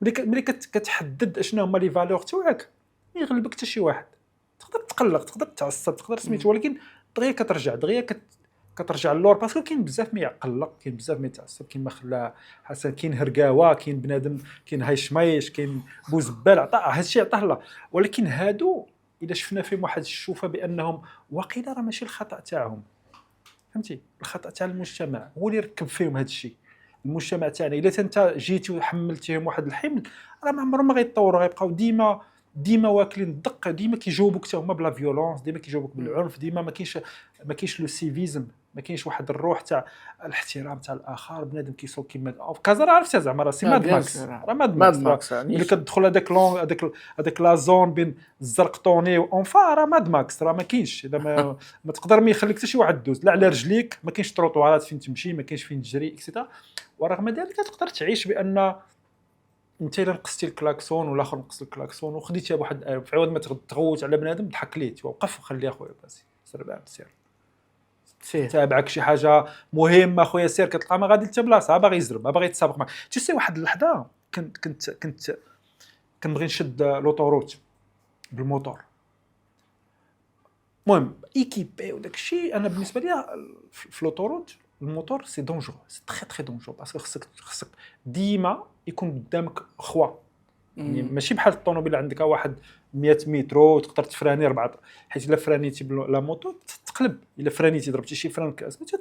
ملي كتحدد اشنا هما لي فالور تاعك ما يغلبك حتى شي واحد. تقدر تقلق تقدر تعصب تقدر سميتو ولكن دغيا كترجع دغيا كترجع للور باسكو كاين بزاف ما يعقلق كاين بزاف ما يتعصب كاين ما خلا حسن كاين هرقاوه كاين بنادم كاين هاي شميش كاين بوزبال عطاه هادشي عطاه الله. ولكن هادو الا شفنا فيهم واحد الشوفه بانهم واقيلا راه ماشي الخطا تاعهم فهمتي. الخطا تاع المجتمع هو اللي ركب فيهم هادشي. المجتمع تاعنا الا انت جيتي وحملتيهم واحد الحمل راه ما عمرهم ما غيتطوروا غيبقاو ديما واكلين الدق ديما كيجاوبوك حتى هما بلا فيولونس ديما كيجاوبوك بالعنف ديما ما كاينش لو سيفيزم ما كاينش واحد الروح تاع الاحترام تاع الاخر. بنادم كيسوق كيما كازا عرفتها زعما راه سي ماد ماكس راه ماد ماكس ملي كتدخل هذاك لا زون بين الزرقطوني وانفا راه ماد ماكس راه ما كاينش ما تقدر ما يخليك حتى شي واحد دوز لا على رجليك ما كاينش تروطوارات فين تمشي ما كاينش فين تجري اكسيتا. ورغم ذلك تقدر تعيش بان انت الا نقصتي الكلاكسون ولا اخر نقص الكلاكسون وخديتيها بواحد في عوض ما تغوت على بنادم ضحك ليه توقف وخلي اخويا باسي سير سير تابعك شي حاجه مهمه اخويا سير كتلقى ما غادي حتى بلاصه باغي يزرب باغي يتسابق معك. تسي واحد اللحظه كنبغي نشد لوطوروت بالموتور المهم ايكيبي وداك الشيء. انا بالنسبه لي في لوطوروت الموتور سي دونجور، سي تري دونجور، باسكو خصك ديما يكون قدامك خوا، يعني ماشي بحال الطوموبيل عندك واحد 100 متر وتقدر تفراني 4، حيت الا فرانيتي لا موتو تقلب، الا فرانيتي ضربتي شي فران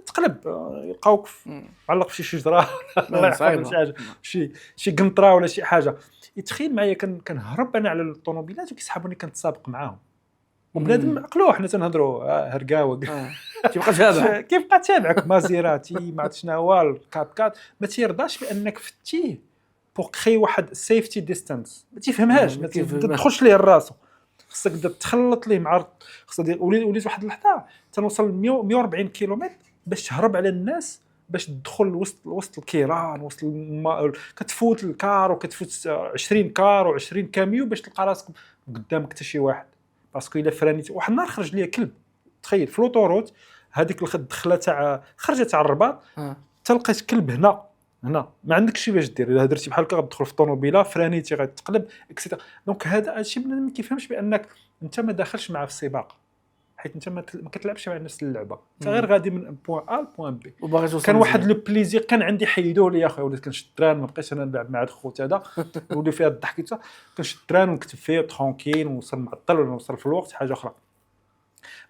تقلب، يلقاوك معلق في شي شجره الله يحفظ شي حاجه، شي قنطره ولا شي حاجه. يتخيل معايا كنهرب انا على الطوموبيلات وكيسحبوني كنتسابق معاهم، وبنادم عقلو حنا تنهضروا هرقاوه كيبقى تابعك مازيراتي ما عرفت شنو هو الكات ما تيرضاش بانك فتيه بور كري واحد سيفتي ديستانس، ما تفهمهاش، ما تدخلش ليه الراسو، خصك تخلط ليه مع خصك وليت واحد اللحظه تنوصل 140 كيلومتر باش تهرب على الناس، باش تدخل وسط الكيران، وسط كتفوت الكار وكتفوت 20 كار و20 كاميو باش تلقى راسك قدامك حتى شي واحد، باسكو الا فرانيت واحد النهار خرج ليا كلب. تخيل في لوطوروت هذيك الدخله تاع خرجت تاع الرباط تلقيت كلب هنا ما عندكش شي باش دير، الا درتي بحال هكا غتدخل في الطوموبيله فرانيتي غتقلب اكسيتيرا. دونك هذا الشيء بنادم ما كيفهمش بانك انت ما داخلش معاه في السباق، حيت انت ما كتلعبش مع نفس اللعبه، انت غير غادي من بوين ا لبوين بي. كان واحد لو بليزير كان عندي حيدوه لي يا اخويا، وليت كنشد التران، ما بقيتش انا نلعب مع هذا الخوت هذا ولي فيها الضحك حتى كنشد التران ونكتب فيه ترونكيل ونوصل معطل ولا نوصل في الوقت حاجه اخرى.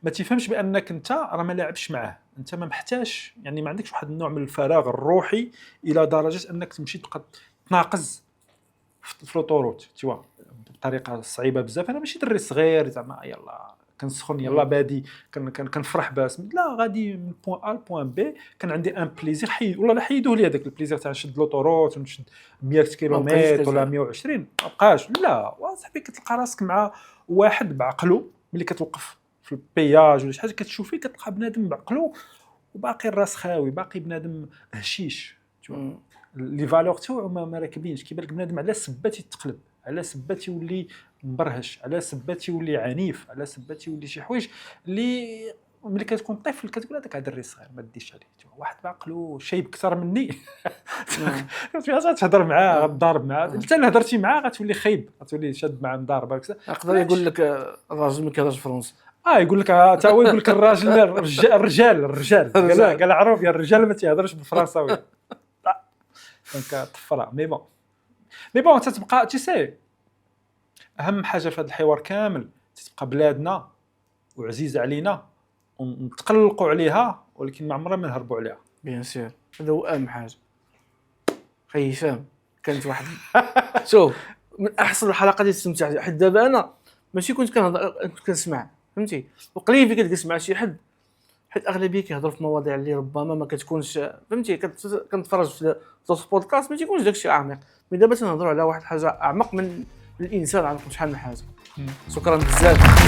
ما تفهمش بانك انت راه ما لاعبش معاه، انت ما محتاجش، يعني ما عندكش واحد النوع من الفراغ الروحي الى درجه انك تمشي تبقى تناقز في لوطوروت تيوا بطريقه صعيبه بزاف. انا ماشي دري صغير زعما يلا كنسخن يلا بادي كنفرح باس، لا غادي من بوين ا لبوين بي. كان عندي ان بليزير والله لا حيدوه لي هذاك البليزير تاع نشد لوطوروت ونشد 100 كيلومتر ولا 120 ما بقاش. لا وصاحبي كتلقى راسك مع واحد بعقلو ملي كتوقف في البياج ولا شي حاجه كتشوف فيه كتلقى بنادم بعقلو وباقي الراس خاوي، باقي بنادم هشيش لي فالور تاعو ما راكبينش. كيبان لك بنادم على سبات يتقلب، على سبات يولي مبرهش، على سبات يولي عنيف، على سبات يولي شي حوايج اللي ملي كتكون طفل كتقول هذاك دري صغير ما ديش عليه. واحد بعقلو شايب اكثر مني كتبقى تهضر معاه غتضارب معاه، انت اللي هضرتي معاه غتولي خايب، غتولي شاد معاه مضاربه. يقدر يقول لك الراجل ما كيهضرش فرنسي، يقول لك حتى هو يقول لك الرجال قال عروف يا الرجال ما تيهضرش بالفرنساوي. دونك طفره مي بون تتبقى تيسي اهم حاجه في هذا الحوار كامل تتبقى بلادنا وعزيزه علينا ونتقلقوا عليها، ولكن ما عمرنا ما نهربوا عليها. بيان سير هذا هو اهم حاجه. خي هشام كانت واحد شوف من احسن الحلقات اللي استمتعت، حيت دابا انا ماشي كنت كنسمع فهمتي، وقليل فين كتجلس مع شي حد، حيت اغلبيه كيهضروا في مواضيع اللي ربما ما كتكونش فهمتي، كنتفرج في بودكاست ما تيكونش داكشي عميق، مي دابا تنهضروا على واحد الحاجه اعمق من الانسان عندكم شحال من حاجه. شكرا بزاف.